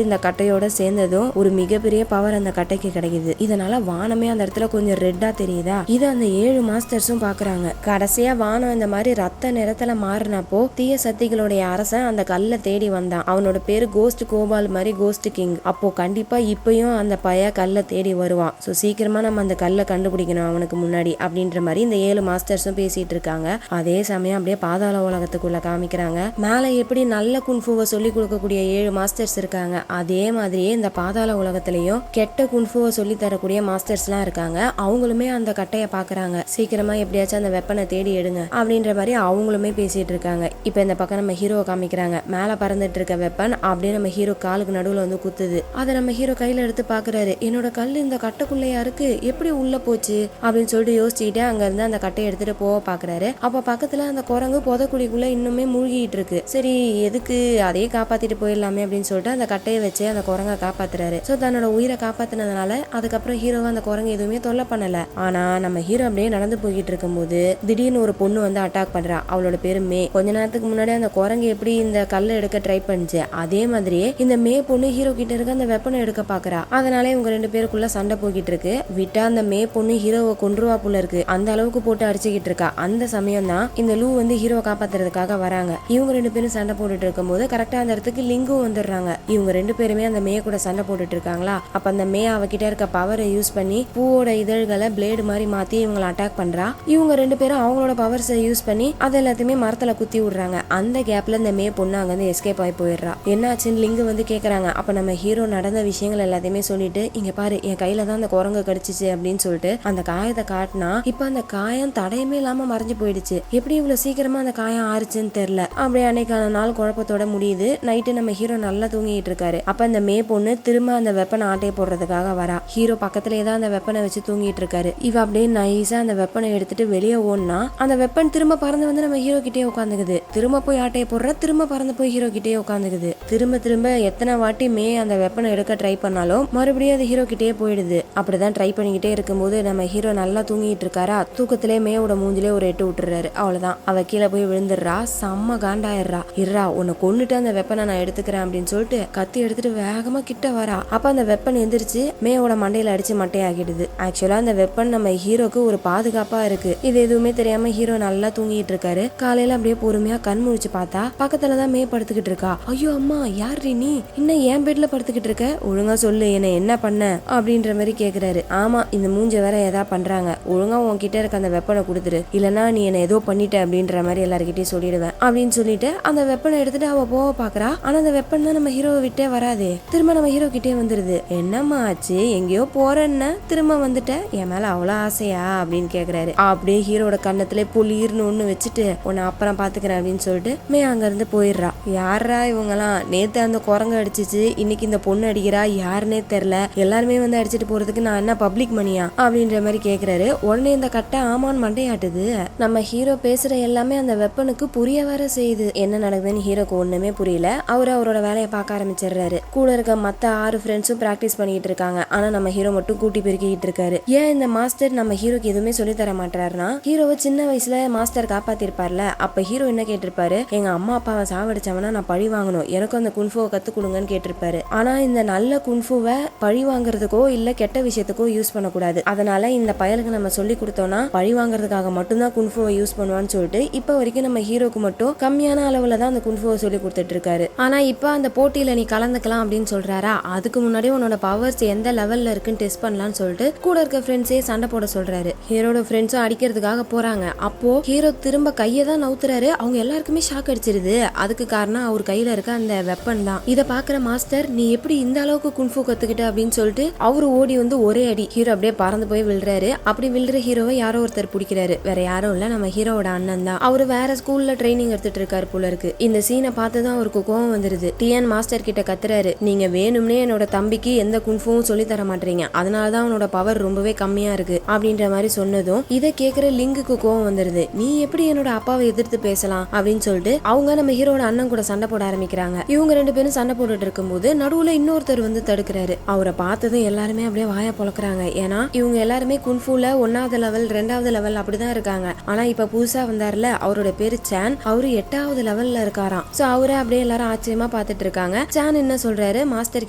இந்த கட்டையோட சேர்ந்ததும் ஒரு மிகப்பெரிய பவர் அந்த கட்டைக்கு கிடைக்குது. இதனால வானமே அந்த இடத்துல கொஞ்சம் ரெட்டா தெரியுதா. இது அந்த 7 மாஸ்டர்ஸும் பாக்குறாங்க. கடைசியா வானம் இந்த மாதிரி ரத்த நிறத்துல மாறினப்போ தீய சக்திகளுடைய அரசன் அந்த கல்லை தேடி வந்தான். அவனோட பேரு கோஸ்ட் கோபால் மாதிரி கோஸ்ட் கிங். அப்போ கண்டிப்பா இப்பயும் அந்த பைய கல்லை தேடி வருவான். சோ சீக்கிரமா நம்ம அந்த கல்லை கண்டுபிடிக்கணும் அவனுக்கு முன்னாடி அப்படின்ற மாதிரி இந்த 7 மாஸ்டர்ஸும் பேசிட்டு இருக்காங்க. அதே சமயம் அப்படியே பாதாள உலகத்துக்குள்ள காமிக்கிறாங்க. மேல எப்படி நல்ல குன்ஃபுவை சொல்லி கொடுக்கக்கூடிய 7 மாஸ்டர்ஸ் இருக்காங்க, அதே மாதிரியே இந்த பாதாள உலகத்திலயும் கெட்ட குன்ஃபுவை சொல்லி தரக்கூடிய மாஸ்டர்ஸ் எல்லாம் இருக்காங்க. அவங்களுமே அந்த கட்டைய பாக்குறாங்க. சீக்கிரமா எப்படியாச்சும் அந்த வெப்பனை தேடி எடுங்க அப்படின்ற மாதிரி அவங்களுமே பேசிட்டு இருக்காங்க. இப்ப இந்த பக்கம் நம்ம ஹீரோ காமிக்கிறாங்க. மேல பறந்துட்டு இருக்க வெப்பன் அப்படியே நம்ம ஹீரோ காலுக்கு நடுவுல வந்து குத்துது. அதை நம்ம ஹீரோ கையில எடுத்து பாக்குறாரு. என்னோட கல் இந்த கட்டைக்குள்ளையா இருக்கு, எப்படி உள்ள போச்சு அப்படின்னு சொல்லிட்டு யோசிச்சுட்டு அங்க இருந்து அந்த கட்டையை எடுத்துட்டு போக பாக்குறாரு. அப்ப பக்கத்துல அந்த குரங்கு புதக்குழிக்குள்ள இன்னுமே மூழ்கிட்டு இருக்கு. சரி எதுக்கு, அதையே காப்பாத்திட்டு போயிடலாமே அப்படின்னு சொல்லிட்டு அந்த கட்டையை வச்சு அந்த குரங்கை காப்பாத்துறாரு. சோ தன்னோட உயிரை காப்பாத்தினதுனால அதுக்கப்புறம் ஹீரோவை அந்த குரங்கு எதுவுமே தொல்லை பண்ணல. ஆனா நம்ம ஹீரோ அப்படியே நடந்து போய்கிட்டு இருக்கும் போது திடீர்னு ஒரு பொண்ணு வந்து அட்டாக் பண்றா. அவளோட பேரு மே. கொஞ்ச நேரத்துக்கு முன்னாடி அந்த குரங்கு எப்படி இந்த கல்லை எடுக்க ட்ரை பண்ணுச்சு, அதே மாதிரியே இந்த மே பொண்ணு ஹீரோ கிட்ட இருக்க அந்த வெப்பனை எடுக்க பாக்குறா. அதனால இவங்க 2 பேருக்குள்ள சண்டை போய்கிட்டு இருக்கு. விட்டா அந்த மே பொண்ணு ஹீரோவை கொன்றுவா போல இருக்கு. அந்த அளவுக்கு போட்டு அடிச்சுக்கிட்டு இருக்கா. அந்த சமயம் தான் இந்த லூ வந்து ஹீரோ காப்பாத்துறதுக்காக வராங்க. இவங்க 2 பேரும் சண்டை போட்டுட்டு இருக்கும் போது கரெக்டா அந்த இடத்துக்கு லிங்கும் வந்துடுறாங்க. இவங்க 2 பேருமே அந்த மே கூட சண்டை போட்டுட்டு இருக்காங்களா. அப்ப அந்த மே அவகிட்ட இருக்க பவரை யூஸ் பண்ணி பூவோட இதழ்களை பிளேடு மாதிரி மாத்தி இவங்களை அட்டாக் பண்றா. இவங்க 2 பேரும் அவங்களோட பவர்ஸை யூஸ் பண்ணி அது எல்லாத்தையுமே மரத்துல குத்தி விடுறாங்க. அந்த கேப்ல இந்த மே பொண்ணு அங்க வந்து எஸ்கேப் ஆகி போயிடுறா. என்னாச்சுன்னு லிங்கு வந்து கேக்குறாங்க. அப்ப நம்ம ஹீரோ நடந்த விஷயங்கள் எல்லாத்தையுமே சொல்லிட்டு, இங்க பாரு என் கையில தான் அந்த குரங்கு கடிச்சிச்சு அப்படின்னு சொல்லிட்டு அந்த காயத்தை காட்டினா, இப்ப அந்த காயம் தடையுமே இல்லாம மறைஞ்சு போயிடுச்சு. எப்படி இவ்வளவு சீக்கிரமா அந்த காயம் ஆறுச்சுன்னு தெரியல. அப்படியே அன்னைக்கான நாள் குழப்பத்தோட முடியுது. நைட்டு நம்ம ஹீரோ நல்லா தூங்கிட்டு இருக்காரு. அப்ப அந்த மே பொண்ணு திரும்ப அந்த வெப்பனை ஆட்டையை போடுறதுக்காக வரா. ஹீரோ பக்கத்துலயே தான் அந்த வெப்பனை வச்சு தூங்கிட்டு இருக்காரு. இவ அப்படியே நைஸா அந்த வெப்பனை எடுத்துட்டு வெளியே ஓடுனா அந்த வெப்பன் திரும்ப பறந்து வந்து நம்ம ஹீரோ கிட்டே உட்காந்துக்குது. திரும்ப போய் ஆட்டையை போடுற, திரும்ப பறந்து போய் ஹீரோ கிட்டே உட்காந்துக்குது. திரும்ப எத்தனை வாட்டி மே அந்த வெப்பனை எடுக்க ட்ரை பண்ணாலும் மறுபடியும் அது ஹீரோ கிட்டே போயிடுது. அப்படிதான் ட்ரை பண்ணிக்கிட்டே இருக்கும்போது நம்ம ஹீரோ நல்லா தூங்கிட்டு தூங்கிட்டு இருக்காரா, தூக்கத்திலே மேயோட மூஞ்சிலே ஒரு எட்டு விட்டுறாரு. அவ்வளவுதான், அவ கீழே போய் விழுந்துடுறா. செம்ம காண்டாயிடுறா. இருறா உன்னை கொண்டுட்டு அந்த வெப்பனை நான் எடுத்துக்கிறேன் அப்படின்னு சொல்லிட்டு கத்தி எடுத்துட்டு வேகமா கிட்ட வரா. அப்ப அந்த வெப்பன் எந்திரிச்சு மேயோட மண்டையில அடிச்சு மட்டையாகிடுது. ஆக்சுவலா அந்த வெப்பன் நம்ம ஹீரோக்கு ஒரு பாதுகாப்பா இருக்கு. இது எதுவுமே தெரியாம ஹீரோ நல்லா தூங்கிட்டு இருக்காரு. காலையில அப்படியே பொறுமையா கண் முழிச்சு பார்த்தா பக்கத்துலதான் மே படுத்துக்கிட்டு இருக்கா. ஐயோ அம்மா, யாரு நீ? இன்னும் ஏன் பெட்ல படுத்துக்கிட்டு இருக்க? ஒழுங்கா சொல்லு, என்ன பண்ண அப்படின்ற மாதிரி கேக்குறாரு. ஆமா, இந்த மூஞ்ச வேற ஏதா பண்றாங்க, ஒழுங்கா உன்கிட்ட இருக்க அந்த வெப்பனை கொடுத்துரு, இல்லனா நீ என்ன ஏதோ பண்ணிட்ட அப்படின்ற மாதிரி எல்லார்கிட்டயும் சொல்லிடுவேன் அப்படின்னு சொல்லிட்டு அந்த வெப்பனை எடுத்துட்டு அவ போக பாக்குறா. ஆனா அந்த வெப்பன் தான் நம்ம ஹீரோவை விட்டே வராது. திரும்ப நம்ம ஹீரோ கிட்டே வந்துருது. என்னம்மா ஆச்சு, எங்கேயோ போறேன்னு திரும்ப வந்துட்ட, என் மேல அவ்வளவு ஆசையா அப்படின்னு கேக்குறாரு. அப்படியே ஹீரோட கண்ணத்துல புளிர்னு ஒண்ணு வச்சுட்டு உன்னை அப்புறம் பாத்துக்கிறேன் அப்படின்னு சொல்லிட்டு மே அங்க இருந்து போயிடுறா. யாரா இவங்கலாம், நேத்து அந்த குரங்கு அடிச்சிச்சு, இன்னைக்கு இந்த பொண்ணு அடிக்கிறா, யாருன்னே தெரியல, எல்லாருமே வந்து அடிச்சுட்டு போறதுக்கு நான் என்ன பப்ளிக் மணியா அப்படின்ற மாதிரி கேக்குறாரு. உடனே இந்த கட்டை ஆமான் மண்டையாட்டுது. நம்ம ஹீரோ பேசுற எல்லாமே அந்த வெப்பனுக்கு புரிய வர செய்யுது. என்ன நடக்குதுன்னு ஹீரோக்கு ஒண்ணுமே புரியல. அவரோட வேலையை பார்க்க ஆரம்பிச்சிடுறாரு. கூட இருக்க மத்த 6 ஃப்ரெண்ட்ஸும் பிராக்டிஸ் பண்ணிட்டு இருக்காங்க. ஆனா நம்ம ஹீரோ மட்டும் கூட்டி பெருக்கிட்டு இருக்காரு. ஏன் இந்த மாஸ்டர் நம்ம ஹீரோக்கு எதுவுமே சொல்லி தர மாட்டாருன்னா, ஹீரோவை சின்ன வயசுல மாஸ்டர் காப்பாத்திருப்பார்ல, அப்ப ஹீரோ என்ன கேட்டிருப்பாரு, எங்க அம்மா அப்பாவை சாவடிச்சவனா நான் பழி வாங்கணும், எனக்கும் அந்த குன்ஃபுவை கத்து கொடுங்கன்னு கேட்டிருப்பாரு. ஆனா இந்த நல்ல குன்ஃபுவை பழி வாங்குறதுக்கோ இல்ல கெட்ட விஷயத்துக்கோ யூஸ் பண்ணக்கூடாது, அதனால இந்த பயலுக்கு நம்ம சொல்லி கொடுத்தோம்னா பழி வாங்குறதுக்காக மட்டும்தான் குன்ஃபுவை யூஸ் பண்ணுவான்னு சொல்லிட்டு இப்ப வரைக்கும் நம்ம ஹீரோக்கு மட்டும் கம்மியான அளவுல தான் அந்த குன்ஃபுவை சொல்லி கொடுத்துட்டு இருக்காரு. ஆனா இப்ப அந்த போட்டியில நீ கலந்துக்கலாம் அப்படின்னு சொல்றாரா, அதுக்கு முன்னாடி உன்னோட பவர்ஸ் எந்த லெவல்ல இருக்குன்னு டெஸ்ட் பண்ணலாம்னு சொல்லிட்டு கூட இருக்க ஃப்ரெண்ட்ஸே சண்டை போட சொல்றாரு. ஹீரோட ஃப்ரெண்ட்ஸும் அடிக்கிறதுக்காக போறாங்க. அப்போ ஹீரோ திரும்ப கையை தான் நவுத்துறாரு. அவங்க எல்லாருக்குமே ஷாக் அடிச்சிருது. அதுக்கு காரணம் அவர் கையில இருக்க அந்த வெப்பன் தான். இத பாக்குற மாஸ்டர், நீ எப்படி இந்த அளவுக்கு குன்ஃபு கத்துக்கிட்ட அப்படின்னு சொல்லிட்டு அவரு ஓடி வந்து ஒரே அடி. ஹீரோ அப்படியே பறந்து போய் விழுறாரு. அப்படி விழுற ஹீரோவை யாரோ ஒருத்தர் பிடிக்கிறாரு. வேற யாரும் இல்ல, நம்ம ஹீரோவோட அண்ணன் தான். அவரு வேற ஸ்கூல்ல ட்ரைனிங் எடுத்துட்டு இருக்காரு போல இருக்கு. இந்த சீனை பார்த்ததும் அவருக்கு கோவம் வந்துருது. டிஎன் மாஸ்டர் கிட்ட கத்துறாரு, நீங்க வேணும்னே என்னோட தம்பிக்கு எந்த குன்ஃபுவும் சொல்லி தர மாட்டீங்க, அதனாலதான் அவனோட பவர் ரொம்பவே கம்மியா இருக்கு அப்படின்ற மாதிரி சொன்னதும் இதை கேக்குற லிங்குக்கு கோவம் வந்துருது. நீ எப்படி என்னோட அப்பாவை எதிர்த்து பேசலாம் அப்படின்னு சொல்லிட்டு அவங்க நம்ம ஹீரோட அண்ணன் கூட சண்டை போட ஆரம்பிக்கிறாங்க. இவங்க 2 பேரும் சண்டை போட்டுட்டு இருக்கும்போது நடுவுல இன்னொருத்தர் வந்து தடுக்கிறாரு. அவரை பார்த்ததும் எல்லாருமே அப்படியே வாய பொளக்குறாங்க. ஏன்னா இவங்க எல்லாருமே குன்ஃபுல 1வது லெவல் 2வது லெவல் அப்படிதான் இருக்காங்க. ஆனா இப்ப புதுசா வந்தார்ல, அவரோட பேரு சான், அவரு 8வது லெவல்ல இருக்காராம். சோ அவரை அப்படியே எல்லாரும் ஆச்சரியமா பாத்துட்டு இருக்காங்க. சான் என்ன சொல்றாரு மாஸ்டர்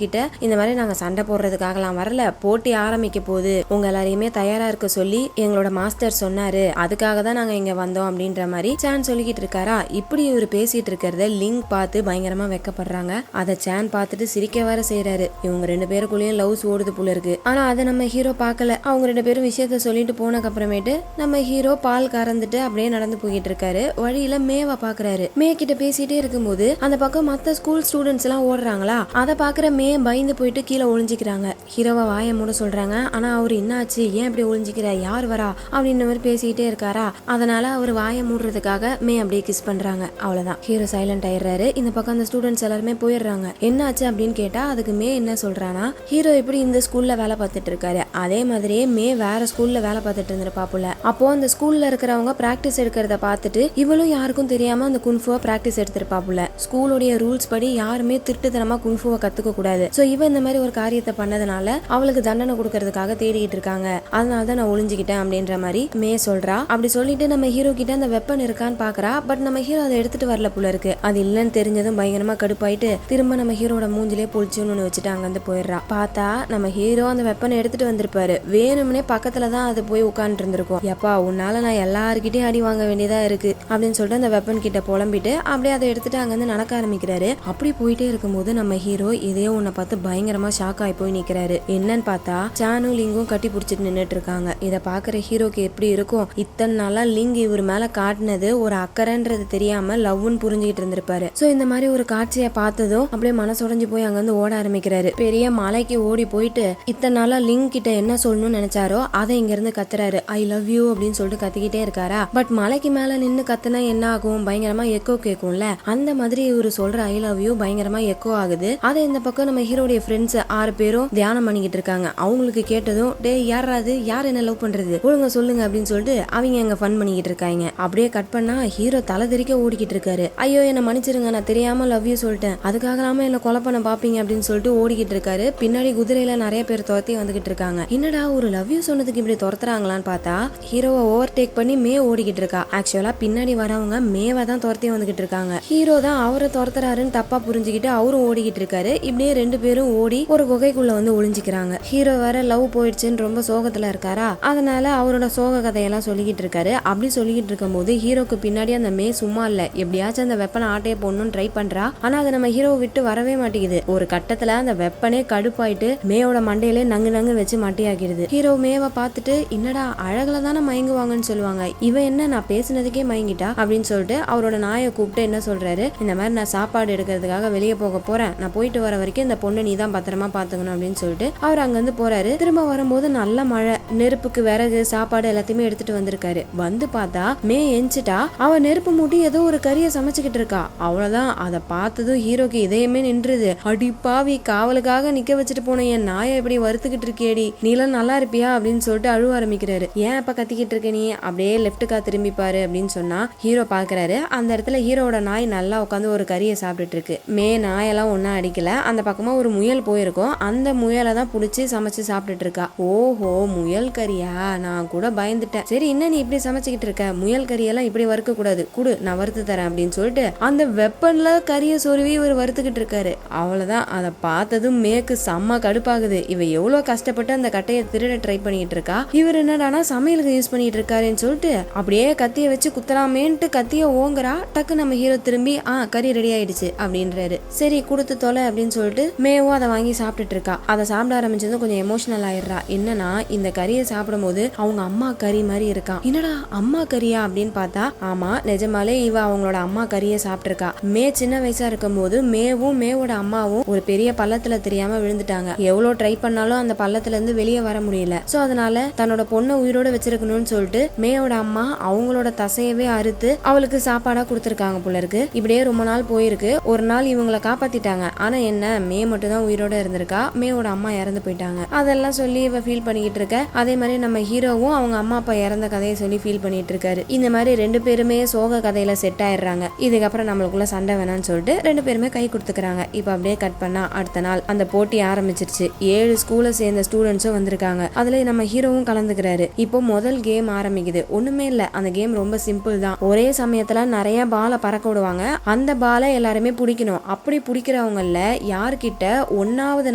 கிட்ட, இந்த மாதிரி நாங்க சண்டை போடுறதுக்காகலாம் வரல, போட்டி ஆரம்பிக்க போகுது, உங்க எல்லாரையுமே தயாரா இருக்க சொல்லி எங்களோட மாஸ்டர் சொன்னாரு, அதுக்காக தான் நாங்க இங்க வந்தோம் அப்படின்ற மாதிரி சான் சொல்லிக்கிட்டு இருக்காரா. இப்படி இவர் பேசிட்டு இருக்கிறத லிங்க் பார்த்து பயங்கரமா வெக்கப்படுறாங்க. அதை சான் பார்த்துட்டு சிரிக்க வர செய்யறாரு. இவங்க 2 பேருக்குள்ளேயும் லவ்ஸ் ஓடுது போல இருக்கு. ஆனா அதை நம்ம ஹீரோ பார்க்கல. அவங்க 2 பேரும் விஷயத்த சொல்லிட்டு போனக்கு அப்புறமேட்டு நம்ம ஹீரோ பால் கறந்துட்டு அப்படியே நடந்து போயிட்டு இருக்காரு. வழியில மேவ பாக்குறாரு. மே கிட்ட பேசிட்டே இருக்கும்போது அந்த பக்கம் மத்த ஸ்கூல் ஸ்டூடெண்ட்ஸ் எல்லாம் ஓடுறாங்களா, அதை பாக்குற மே பயந்து போயிட்டு கீழே ஒளிஞ்சிக்கிறாங்க. ஹீரோவை வாய மூட சொல்றாங்க. ஆனா அவரு என்னாச்சு, ஏன் இப்படி ஒளிஞ்சிக்கிற, யார் வரா அப்படின்னு மாதிரி பேசிக்கிட்டே இருக்காரா. அதனால அவர் வாய மூடுறதுக்காக மே அப்படியே கிஸ் பண்றாங்க. அவ்வளவுதான், ஹீரோ சைலண்ட் ஆயிடுறாரு. இந்த பக்கம் அந்த ஸ்டூடெண்ட்ஸ் எல்லாருமே போயிடுறாங்க. என்னாச்சு அப்படின்னு கேட்டா அதுக்கு மே என்ன சொல்றானா, ஹீரோ எப்படி இந்த ஸ்கூல்ல வேலை பார்த்துட்டு இருக்காரு, அதே மாதிரியே மே வேற ஸ்கூல்ல வேலை பார்த்துட்டு இருந்திருப்பாப்புல. அப்போ அந்த ஸ்கூல்ல இருக்கிறவங்க பிராக்டிஸ் எடுக்கிறத பார்த்துட்டு இவளும் யாருக்கும் தெரியாம அந்த குன்ஃபுவ பிராக்டிஸ் எடுத்திருப்பாப்புல. ஸ்கூலுடைய ரூல்ஸ் படி யாருமே திருட்டுத்தனமா குன்ஃபுவ கத்துக்க கூடாது. சோ இவ இந்த மாதிரி ஒரு காரியத்தை பண்ணதுனால அவளுக்கு தண்டனை கொடுக்கறதுக்காக தேடிட்டு இருக்காங்க, அதனாலதான் நான் ஒளிஞ்சுக்கிட்டேன் அப்படின்ற மாதிரி மே சொல்றா. அப்படி சொல்லிட்டு நம்ம ஹீரோ கிட்ட அந்த வெப்பன் இருக்கான்னு பாக்குறா. பட் நம்ம ஹீரோ அதை எடுத்துட்டு வரல போல இருக்கு. அது இல்லன்னு தெரிஞ்சதும் பயங்கரமா கடுப்பாயிட்டு திரும்ப நம்ம ஹீரோட மூஞ்சிலே பொழிச்சுன்னு வச்சுட்டு அங்க இருந்து போயிடுறா. பார்த்தா நம்ம ஹீரோ அந்த வெப்பனை எடுத்துட்டு வந்திருப்பாரு. வேணும்னே பக்கத்துலதான் அது போய் உட்கார்ந்து இருந்திருக்கும். எப்பா உன்னால நான் எல்லாருக்கிட்டையும் அடி வாங்க வேண்டியதா இருக்கு அப்படின்னு சொல்லிட்டு அந்த வெப்பன் கிட்ட புலம்பிட்டு அப்படியே அதை எடுத்துட்டு அங்க இருந்து நடக்க ஆரம்பிக்கிறாரு. அப்படி போயிட்டே இருக்கும்போது நம்ம ஹீரோ இதையோ உன்னை பார்த்து பயங்கரமா ஷாக் ஆகி போய் நிக்கிறாரு. என்னன்னு பார்த்தா சானும் லிங்கும் கட்டி பிடிச்சிட்டு நின்னுட்டு இருக்காங்க. இதை பாக்குற ஹீரோக்கு எப்படி இருக்கும், இத்தனை நாளா லிங் இவர் மேல காட்டினது ஒரு அக்கறைன்றது தெரியாம லவ்னு புரிஞ்சுக்கிட்டு இருந்திருப்பாரு. சோ இந்த மாதிரி ஒரு காட்சியை பார்த்ததும் அப்படியே மனசுடைஞ்சு போய் அங்க வந்து ஓட ஆரம்பிக்கிறாரு. பெரிய மலைக்கு ஓடி போயிட்டு இத்தனை நாளா லிங் கிட்ட என்ன சொல்லணும்னு நினைச்சாரோ அதை இங்க இருந்து கத்துறாரு. ஐ லவ் யூ அப்படின்னு சொல்லிட்டு கத்திக்கிட்டே இருக்காரா. பட் மலைக்கு மேல நின்னு கத்துனா என்ன ஆகும், பயங்கரமா எக்கோ கேட்கும்ல. அந்த மாதிரி இவரு சொல்ற ஐ லவ் யூ பயங்கரமா எக்கோ ஆகுது. அதை இந்த பக்கம் நம்ம ஹீரோடைய ஃப்ரெண்ட்ஸ் 6 பேரும் தியானம் பண்ணிக்கிட்டு இருக்காங்க. அவங்களுக்கு கேட்டதும் டே யாராவது யார் என்ன லவ் பண்றது ஒழுங்க சொல்லுங்க அப்படின்னு சொல்லிட்டு அவங்க அங்க ஃபன் பண்ணிக்கிட்டு இருக்காங்க. அப்படியே கட் பண்ணா ஹீரோ தலை தெறிக்க ஓடிக்கிட்டு இருக்காரு. ஐயோ என்ன மன்னிச்சிருங்க, நான் தெரியாம லவ் யூ சொல்லிட்டேன், அதுக்காகலாம என்ன கொலை பண்ண பாப்பீங்க அப்படின்னு சொல்லிட்டு ஓடிக்கிட்டு இருக்காரு. பின்னாடி குதிரையில நிறைய பேர் துரத்தி வந்துகிட்டு இருக்காங்க. என்னடா ஒரு லவ் யூ சொன்னதுக்கு இப்படி துரத்துறாங்க துரத்துறாங்களான்னு பார்த்தா ஹீரோவை ஓவர்டேக் பண்ணி மே ஓடிக்கிட்டு இருக்கா. ஆக்சுவலா பின்னாடி வரவங்க மேவை தான் துரத்தி வந்துகிட்டு இருக்காங்க. ஹீரோ தான் அவரை துரத்துறாருன்னு தப்பா புரிஞ்சுக்கிட்டு அவரும் ஓடிக்கிட்டு இருக்காரு. இப்படியே ரெண்டு பேரும் ஓடி ஒரு குகைக்குள்ள வந்து ஒளிஞ்சுக்கிறாங்க. ஹீரோ வேற லவ் போயிடுச்சுன்னு ரொம்ப சோகத்துல இருக்காரா, அதனால அவரோட சோக கதையெல்லாம் சொல்லிக்கிட்டு இருக்காரு. அப்படி சொல்லிக்கிட்டு இருக்கும் போது ஹீரோக்கு பின்னாடி அந்த மே சும்மா இல்ல, எப்படியாச்சும் அந்த வெப்பனை ஆட்டையை போடணும்னு ட்ரை பண்றா. ஆனா அதை நம்ம ஹீரோ விட்டு வரவே மாட்டேங்குது. ஒரு கட்டத்துல அந்த வெப்பனே கடுப்பாயிட்டு மேயோட மண்டையிலே நங்கு நங்கு வச்சு மட்டையாக்கிடுது. ஹீரோ மேவை பார்த்துட்டு என்னடா அழகுல தானே மயங்குவாங்கன்னு சொல்லுவாங்க, இவன் என்ன நான் பேசினதுக்கே மயங்கிட்டா அப்படின்னு சொல்லிட்டு அவரோட நாயை கூப்பிட்டு என்ன சொல்றாரு, இந்த மாதிரி நான் சாப்பாடு எடுக்கிறதுக்காக வெளியே போக போறேன், நான் போயிட்டு வர வரைக்கும் இந்த பொண்ணு நீ தான் பத்திரமா பாத்துக்கணும் அப்படின்னு சொல்லிட்டு அவர் அங்கிருந்து போறாரு. திரும்ப வரும்போது நல்ல மழை, நெருப்புக்கு விறகு சாப்பாடு எல்லாத்தையுமே எடுத்துட்டு வந்திருக்காரு. வந்து பார்த்தா மே எஞ்சிட்டா, அவ நெருப்பு மூட்டி ஏதோ ஒரு கறியை சமைச்சுக்கிட்டு இருக்கா. அவ்வளவுதான், அதை பார்த்ததும் ஹீரோக்கு இதயமே நின்றுது. அடிப்பாவி, காவலுக்காக நிக்க வச்சுட்டு போன என் நாயை எப்படி வறுத்துக்கிட்டு இருக்கேடி, நீலாம் நல்லா இருப்பியா அப்படின்னு சொல்லிட்டு அழுவ ஆரம்பிக்கிறாரு. ஏன் இப்ப கத்திக்கிட்டு இருக்க நீ, அப்படியே லெப்டுக்கா திரும்பி பாரு அப்படின்னு சொன்னா ஹீரோ பாக்குறாரு. அந்த இடத்துல ஹீரோட நாய் நல்லா உட்காந்து ஒரு கறியை சாப்பிட்டுட்டு இருக்கு. மே நாயெல்லாம் ஒன்னும் அடிக்கல, அந்த பக்கமா ஒரு முயல் போயிருக்கும், அந்த முயலை தான் புடிச்சு சமைச்சு சாப்பிட்டுட்டு இருக்கா. ஓஹோ, முயல் கறியா, நான் கூட பயந்துட்டேன். சரி, என்ன நீ இப்படி சமைச்சுக்கிட்டு இருக்க, முயல் கறியெல்லாம் இப்படி வறுக்க கூடாது, குடு நான் வறுத்து தரேன் அப்படின்னு சொல்லிட்டு அந்த வெப்பன்ல கறியை சொருவி இவர் வறுத்துக்கிட்டு இருக்காரு. அவ்வளவுதான், அதை பார்த்ததும் மேக்கு செம்ம கடுப்பாகுது. இவ எவ்வளவு கஷ்டப்பட்டு அந்த கட்டையை திருட ட்ரை பண்ணிட்டு இருக்கா, இவர் என்னடானா சமையலுக்கு யூஸ் பண்ணிட்டு இருக்காருன்னு சொல்லிட்டு அப்படியே கத்திய வச்சு குத்தலாமேன்ட்டு கத்திய ஓங்குறா. டக்கு நம்ம ஹீரோ திரும்பி கறி ரெடி ஆயிடுச்சு அப்படின்றாரு. சரி கொடுத்து தொலை அப்படின்னு சொல்லிட்டு மேவும் அதை வாங்கி சாப்பிட்டுட்டு இருக்கா. அதை சாப்பிட ஆரம்பிச்சதும் கொஞ்சம் எமோஷனல் ஆயிடுறா. என்னன்னா இந்த கறியை சாப்பிடும் போது அவங்க அம்மா கறி மாதிரி இருக்கான். என்னடா அம்மா கறியா அப்படின்னு பார்த்தா ஆமா, நிஜமாலே இவ அவங்களோட அம்மா கறியை சாப்பிட்டுருக்கா. மே சின்ன வயசா இருக்கும் போது மேவும் மேவோட அம்மாவும் ஒரு பெரிய பள்ளத்துல தெரியாம விழுந்துட்டாங்க. எவ்வளவு ட்ரை பண்ணாலும் அந்த பள்ளத்துல இருந்து வெளியே வர முடியல. சோ அதனால தன்னோட பொண்ணை உயிரோட வச்சிருக்கணும்னு சொல்லிட்டு மேயோட அம்மா அவங்களோட தசையவே அறுத்து அவளுக்கு சாப்பாடா கொடுத்துருக்காங்க போல இருக்கு. இப்படியே ரொம்ப நாள் போயிருக்கு. ஒரு நாள் இவங்களை காப்பாத்திட்டாங்க. ஆனா என்ன, மே மட்டும் தான் உயிரோட இருந்திருக்கா, மேயோட அம்மா இறந்து போயிட்டாங்க. அதெல்லாம் சொல்லி இவ ஃபீல் பண்ணிக்கிட்டு இருக்க. அதே மாதிரி நம்ம ஹீரோவும் அவங்க அம்மா அப்பா இறந்த கதையை சொல்லி ஃபீல் பண்ணிட்டு இருக்காரு. இந்த மாதிரி ரெண்டு பேருமே சோக கதையில செட் ஆயிடுறாங்க. இதுக்கப்புறம் நம்மளுக்குள்ள சண்டை வேணாம்னு சொல்லிட்டு ரெண்டு பேருமே கை கொடுத்துக்கிறாங்க. இப்ப அப்படியே கட் பண்ணா அடுத்த நாள் அந்த போட்டி ஆரம்பிச்சிருச்சு. 7 ஸ்கூலை சேர்ந்த ஸ்டூடெண்ட்ஸும் வந்திருக்காங்க. அதுல நம்ம ஹீரோவும் கலந்துக்கிறாரு. இப்போ முதல் கேம் ஆரம்பிக்குது. ஒண்ணுமே இல்ல, அந்த கேம் ரொம்ப சிம்பிள் தான். ஒரே சமயத்துல நிறைய பாலை பறக்க விடுவாங்க. அந்த பாலை எல்லாருமே பிடிக்கணும். அப்படி பிடிக்கிறவங்கள யார்கிட்ட 1வது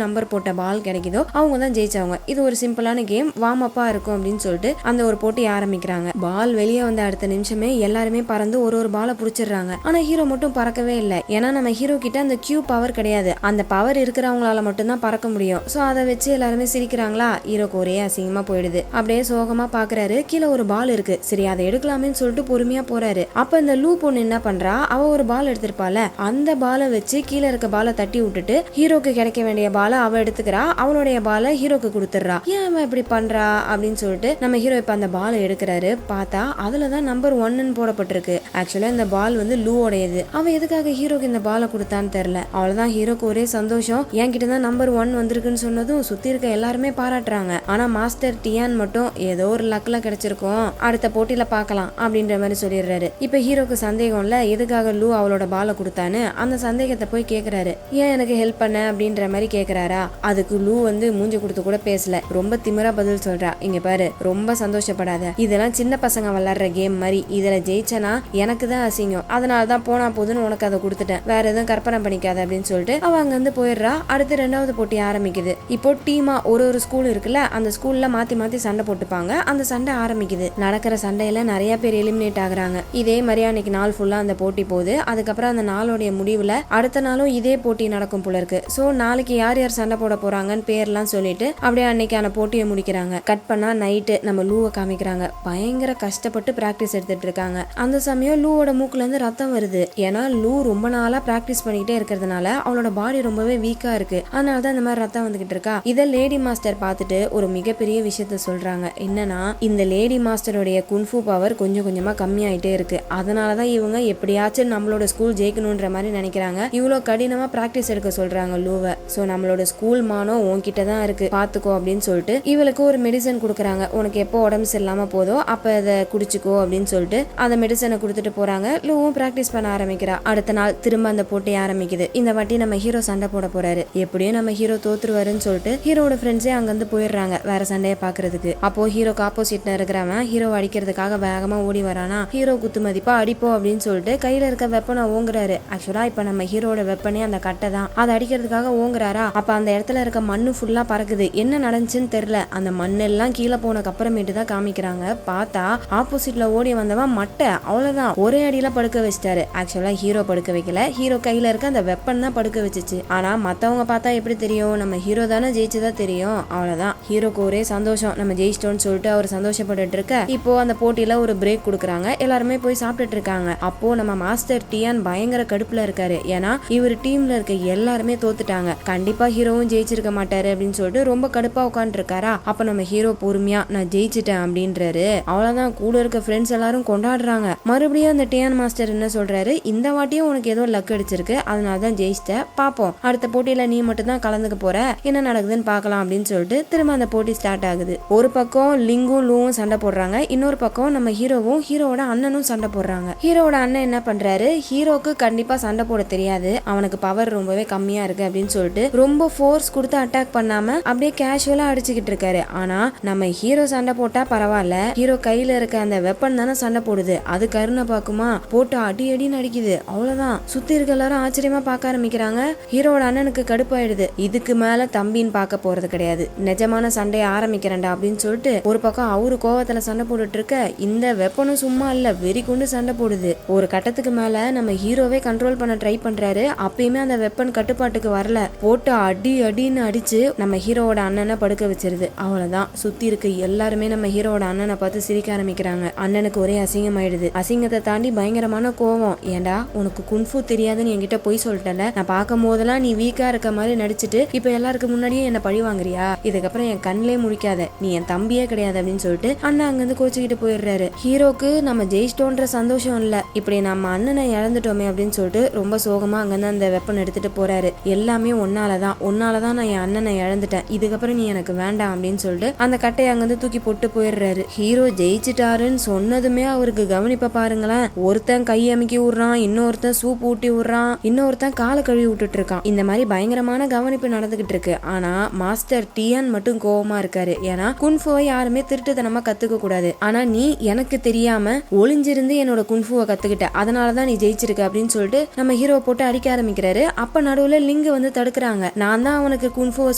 நம்பர் போட்ட பால் கிடைக்குதோ அவங்க தான் ஜெயிச்சவங்க. இது ஒரு சிம்பிளான கேம், வார்ம் அப்பா இருக்கும் அப்படின்னு சொல்லிட்டு அந்த ஒரு போட்டி ஆரம்பிக்கிறாங்க. பால் வெளியே வந்த அடுத்த நிமிஷமே எல்லாருமே பறந்து ஒரு பாலை பிடிச்சிடுறாங்க. ஆனா ஹீரோ மட்டும் பறக்கவே இல்லை. ஏன்னா நம்ம ஹீரோ கிட்ட அந்த கியூ பவர் கிடையாது. அந்த பவர் இருக்கிறவங்களால மட்டும்தான் பறக்க முடியும். சோ அதை வச்சு எல்லாருமே சிரிக்கிறாங்களா. ஹீரோக்கு ஒரே அசிங்கமா போயிடுது. அப்படியே சோகமா பாக்குறாரு. கீழே ஒரு பால் இருக்கு, சரி அதை எடுக்கலாமேன்னு சொல்லிட்டு பொறுமையா போறாரு. அப்ப இந்த லூ பொண்ணு என்ன பண்றா, அவ ஒரு பால் எடுத்திருப்பால, அந்த பாலை வச்சு கீழே இருக்க பாலை தட்டி விட்டுட்டு ஹீரோக்கு கிடைக்க வேண்டிய பாலை அவ எடுத்துக்கிறா. அவளுடைய பாலை ஹீரோக்கு கொடுத்துடுறா. ஏன் அவன் இப்படி பண்றா அப்படின்னு சொல்லிட்டு நம்ம ஹீரோ இப்ப அந்த பாலை எடுக்கிறாரு. பார்த்தா அதுலதான் நம்பர் 1 போடப்பட்டிருக்கு. ஆக்சுவலா இந்த பால் வந்து லூவோடையது. அவன் எதுக்காக ஹீரோக்கு இந்த பாலை கொடுத்தான்னு தெரியல. அவ்வளவுதான், ஹீரோக்கு ஒரே சந்தோஷம். என்கிட்ட தான் நம்பர் 1 வந்திருக்குன்னு சொன்னதும் சுத்தி இருக்க எல்லாருமே பாராட்டுறாங்க. ஆனா மாஸ்டர் டியான் மட்டும் ஏதோ ஒரு லக்ல கிடைச்சிருக்கும், அடுத்த போட்டியில பாக்கலாம் அப்படின்ற மாதிரி சொல்லிடுறாரு. இப்ப ஹீரோக்கு சந்தேகம் இல்ல, எதுக்காக லூ அவளோட பாலை கொடுத்தான்னு அந்த சந்தேகத்தை போய் கேக்குறாரு. ஏன் எனக்கு ஹெல்ப் பண்ண அப்படின்ற மாதிரி கேக்குறாரா. அதுக்கு லூ வந்து மூஞ்சி கொடுத்து கூட பேசல, ரொம்ப திமிரா பதில் சொல்றா. இங்க பாரு, ரொம்ப சந்தோஷப்படாத, இதெல்லாம் சின்ன பசங்க விளையாடுற கேம் மாதிரி, இதுல ஜெயிச்சனா எனக்கு தான் அசிங்கம், அதனாலதான் போனா போதுன்னு உனக்கு அதை கொடுத்துட்டேன், வேற எதுவும் கற்பனை பண்ணிக்காத அப்படின்னு சொல்லிட்டு அவ அங்க இருந்து போயிடுறா. அடுத்து 2வது போட்டி ஆரம்பிக்குது. இப்போ டீமா ஒரு ஸ்கூல் இருக்குல்ல, அந்த ஸ்கூல்ல மாத்தி மாத்தி சண்டை போட்டுப்பாங்க. அந்த சண்டை ஆரம்பிக்குது. நடக்கிற சண்டையில நிறைய பேர் எலிமினேட் ஆகுறாங்க. இதே மாதிரி அன்னைக்கு நாள் ஃபுல்லா அந்த போட்டி போகுது. அதுக்கப்புறம் அந்த நாளோடைய முடிவுல அடுத்த நாளும் இதே போட்டி நடக்கும் போல இருக்கு. சோ நாளைக்கு யார் யார் சண்டை போட போறாங்கன்னு பேர்லாம் சொல்லிட்டு அப்படியே அன்னைக்கான போட்டியை முடிக்கிறாங்க. கட் பண்ணா நைட்டு நம்ம லூவை காமிக்கிறாங்க. பயங்கர கஷ்டப்பட்டு பிராக்டிஸ் எடுத்துட்டு இருக்காங்க. அந்த சமயம் லூவோட மூக்குல இருந்து ரத்தம் வருது. ஏன்னா லூ ரொம்ப நாளா பிராக்டிஸ் பண்ணிக்கிட்டே இருக்கிறதுனால அவளோட பாடி ரொம்பவே வீக்கா இருக்கு. அதனாலதான் இந்த மாதிரி ரத்தம் வந்துகிட்டு இருக்கா. இதை லேடி மாஸ்டர் பார்த்துட்டு ஒரு மிகப்பெரிய விஷயத்த சொல்றாங்க. என்னன்னா இந்த லேடி மாஸ்டருடைய குன்ஃபு பவர் கொஞ்சம் கொஞ்சமா கம்மியாயிட்டே இருக்கு. அதனாலதான் இவங்க எப்படியாச்சும் நம்மளோட ஸ்கூல் ஜெயிக்கணும்ன்ற மாதிரி நினைக்கிறாங்க. இவ்வளவு கடினமா பிராக்டிஸ் எடுக்க சொல்றாங்க லூவை. சோ நம்மளோட ஸ்கூல் மானம் உன்கிட்ட தான் இருக்கு, பாத்துக்கோ அப்படின்னு சொல்லிட்டு இவளுக்கு ஒரு மெடிசன் கொடுக்குறாங்க. உனக்கு எப்போ உடம்பு சரியில்லாம போதோ அப்ப அதை குடிச்சுக்கோ அப்படின்னு சொல்லிட்டு அந்த மெடிசனை கொடுத்துட்டு போறாங்க. லூவும் பிராக்டிஸ் பண்ண ஆரம்பிக்கிறா. அடுத்த நாள் திரும்ப அந்த போட்டி ஆரம்பிக்குது. இந்த வாட்டி நம்ம ஹீரோ சண்டை போட போறாரு. எப்படியும் நம்ம ஹீரோ தோத்துருவாருன்னு சொல்லிட்டு ஹீரோட ஃப்ரெண்ட்ஸே அங்கிருந்து போயிடுறாங்க வேற சண்டையை பாக்குறதுக்கு. அப்போ ஹீரோக்கு ஆப்போசிட்ல இருக்கிறவன் ஹீரோ அடிக்கிறதுக்காக வேகமா ஓடி வரானா. ஹீரோ குத்து மதிப்பா அடிப்போம் அப்படின்னு சொல்லிட்டு கையில இருக்க வெப்பனை ஓங்குறாரு. ஆக்சுவலா இப்ப நம்ம ஹீரோட வெப்பனே அந்த கட்டை தான். அதை அடிக்கிறதுக்காக ஓங்குறாரா. அப்ப அந்த இடத்துல இருக்க மண்ணு ஃபுல்லா பறக்குது. என்ன நடந்துச்சுன்னு தெரியல. அந்த மண்ணெல்லாம் கீழே போனக்கு அப்புறமேட்டு தான் காமிக்கிறாங்க. பார்த்தா ஆப்போசிட்ல ஓடி வந்தவன் மட்டை அவ்வளவுதான் ஒரே அடியில படுக்க வச்சிட்டாரு. ஆக்சுவலா ஹீரோ படுக்க வைக்கல, ஹீரோ கையில இருக்க அந்த வெப்பன் தான் படுக்க வச்சிச்சு. ஆனா மத்தவங்க பார்த்தா எப்படி தெரியும், நம்ம ஹீரோ தானே ஜெயிச்சதா தெரியும். அவ்வளவுதான் ஹீரோக்கு ஒரே சந்தோஷம், நம்ம ஜெயிச்சிட்டோம்னு சொல்லிட்டு அவர் சந்தோஷப்பட்டு இருக்க. இப்போ அந்த போட்டியில ஒரு பிரேக் கொடுக்குறாங்க. எல்லாருமே போய் சாப்பிட்டுட்டு இருக்காங்க. அப்போ நம்ம மாஸ்டர் டியான் பயங்கர கடுப்புல இருக்காரு. ஏன்னா இவர் டீம்ல இருக்க எல்லாருமே தோத்துட்டாங்க, கண்டிப்பா ஹீரோவும் ஜெயிச்சிருக்க மாட்டாரு அப்படின்னு சொல்லிட்டு ரொம்ப கடுப்பா உட்காந்து இருக்காரா. அப்ப நம்ம ஹீரோ பொறுமையா நான் ஜெயிச்சிட்டேன் அப்படின்றாரு. அவ்வளவுதான் கூட இருக்க ஃப்ரெண்ட்ஸ் எல்லாரும் கொண்டாடுறாங்க. மறுபடியும் அந்த டியான் மாஸ்டர் என்ன சொல்றாரு, இந்த வாட்டியும் உனக்கு ஏதோ லக் அடிச்சிருக்கு, அதனாலதான் ஜெயிச்சிட்ட, பாப்போம் அடுத்த போட்டியில நீ மட்டும் தான் கலந்துக்க போற, என்ன நடக்குதுன்னு பாக்கலாம் அப்படின்னு சொல்லிட்டு திரும்ப அந்த போட்டி ஸ்டார்ட் ஆகுது. ஒரு பக்கம் லிங்கும் லூவும் சண்டை போடுறாங்க, இன்னொரு பக்கம் நம்ம ஹீரோவும் ஹீரோவோட அண்ணனும் சண்டை போடுறாங்க. ஹீரோவோட அண்ணன் என்ன பண்றாரு, ஹீரோக்கு கண்டிப்பா சண்டை போட தெரியாது, அவனுக்கு பவர் ரொம்பவே கம்மியா இருக்கு அப்படின்னு சொல்லிட்டு ரொம்ப ஃபோர்ஸ் கொடுத்து அட்டாக் பண்ணாம அப்படியே கேஷுவலா அடிச்சுக்கிட்டு இருக்காரு. ஆனா நம்ம ஹீரோ சண்டை போட்டா பரவாயில்ல, ஹீரோ கையில இருக்க அந்த வெப்பன் தானே சண்டை போடுது, அது கருணை பாக்குமா, போட்டு அடி அடின்னு அடிக்குது. அவ்வளவுதான் சுத்தி இருக்க எல்லாரும் ஆச்சரியமா பார்க்க ஆரம்பிக்கிறாங்க. ஹீரோட அண்ணனுக்கு கடுப்பாயிடுது. இதுக்கு மேல தம்பின்னு பார்க்க போறது கிடையாது, நிஜமான சண்டையை ஆரம்பிக்கிறேன்டா அப்படின்னு சொல்லிட்டு ஒரு பக்கம் அவரு கோவத்துல சண்டை போட்டுட்டு இருக்க, இந்த வெப்பனும் சும்மா இல்ல வெறி கொண்டு சண்டை போடுது. ஒரு கட்டத்துக்கு மேல நம்ம ஹீரோவே கண்ட்ரோல் பண்ண ட்ரை பண்றாரு. அப்பயுமே அந்த வெப்பன் கட்டுப்பாட்டுக்கு வரல, போட்டு அடி அடின்னு அடிச்சு நம்ம ஹீரோவோட அண்ணனை படுக்க வச்சிருது. அவ்வளவுதான் சுத்தி இருக்க எல்லாருமே நம்ம ஹீரோவோட அண்ணனை பார்த்து சிரிக்க ஆரம்பிக்கிறாங்க. அண்ணனுக்கு ஒரே அசிங்கம் ஆயிடுது. அசிங்கத்தை தாண்டி பயங்கரமான கோவம். ஏண்டா உனக்கு குன்ஃபு தெரியாதுன்னு என்கிட்ட போய் சொல்லிட்டல, நான் பார்க்கும் போதெல்லாம் நீ வீக்கா இருக்க மாதிரி நடிச்சுட்டு இப்ப எல்லாருக்கு முன்னாடியே என்ன பழி வாங்குறியா, இதுக்கப்புறம் என் கண்ணிலே முடிக்காத, நீ என் தம்பியே கிடையாது அப்படின்னு சொல்லிட்டு அண்ணன் அங்கிருந்து கோச்சுக்கிட்டு போயிடுறாரு. ஹீரோக்கு நம்ம ஜெயிச்சிட்டோன்ற சந்தோஷம் இல்ல, இப்படி நம்ம அண்ணனை இழந்துட்டோமே அப்படின்னு சொல்லிட்டு ரொம்ப சோகமா அங்கிருந்து அந்த வெப்பன் எடுத்துட்டு போறாரு. எல்லாமே ஒன்னாலதான் நான் என் அண்ணனை இழந்துட்டேன், இதுக்கப்புறம் நீ எனக்கு வேண்டாம் அப்படின்னு சொல்லிட்டு அந்த கட்டையை அங்கிருந்து தூக்கி போட்டு போயிடுறாரு. ஹீரோ ஜெயிச்சிட்டாருன்னு சொன்னதுமே அவருக்கு கவனிப்ப பாருங்களேன். ஒருத்தன் கை அமுக்கி விடுறான், இன்னொருத்தன் சூப் ஊட்டி விடுறான், இன்னொருத்தன் காலை கழுவி விட்டுட்டு இருக்கான். இந்த மாதிரி பயங்கரமான கவனிப்பு நடந்துகிட்டு இருக்கு. ஆனா மாஸ்டர் டியான் மட்டும் கோவமா இருக்காரு. ஏன்னா குன்ஃபுவை யாருமே திருட்டுத்தனமா கத்துக்க கூடாது, ஆனா நீ எனக்கு தெரியாம ஒளிஞ்சிருந்து என்னோட குன்ஃபுவை கத்துக்கிட்ட, அதனாலதான் நீ ஜெயிச்சிருக்க அப்படின்னு சொல்லிட்டு நம்ம ஹீரோ போட்டு அடிக்க ஆரம்பிக்கிறாரு. அப்ப நடுவுல லிங்கு வந்து தடுக்கிறாங்க. நான் தான் அவனுக்கு குன்ஃபுவை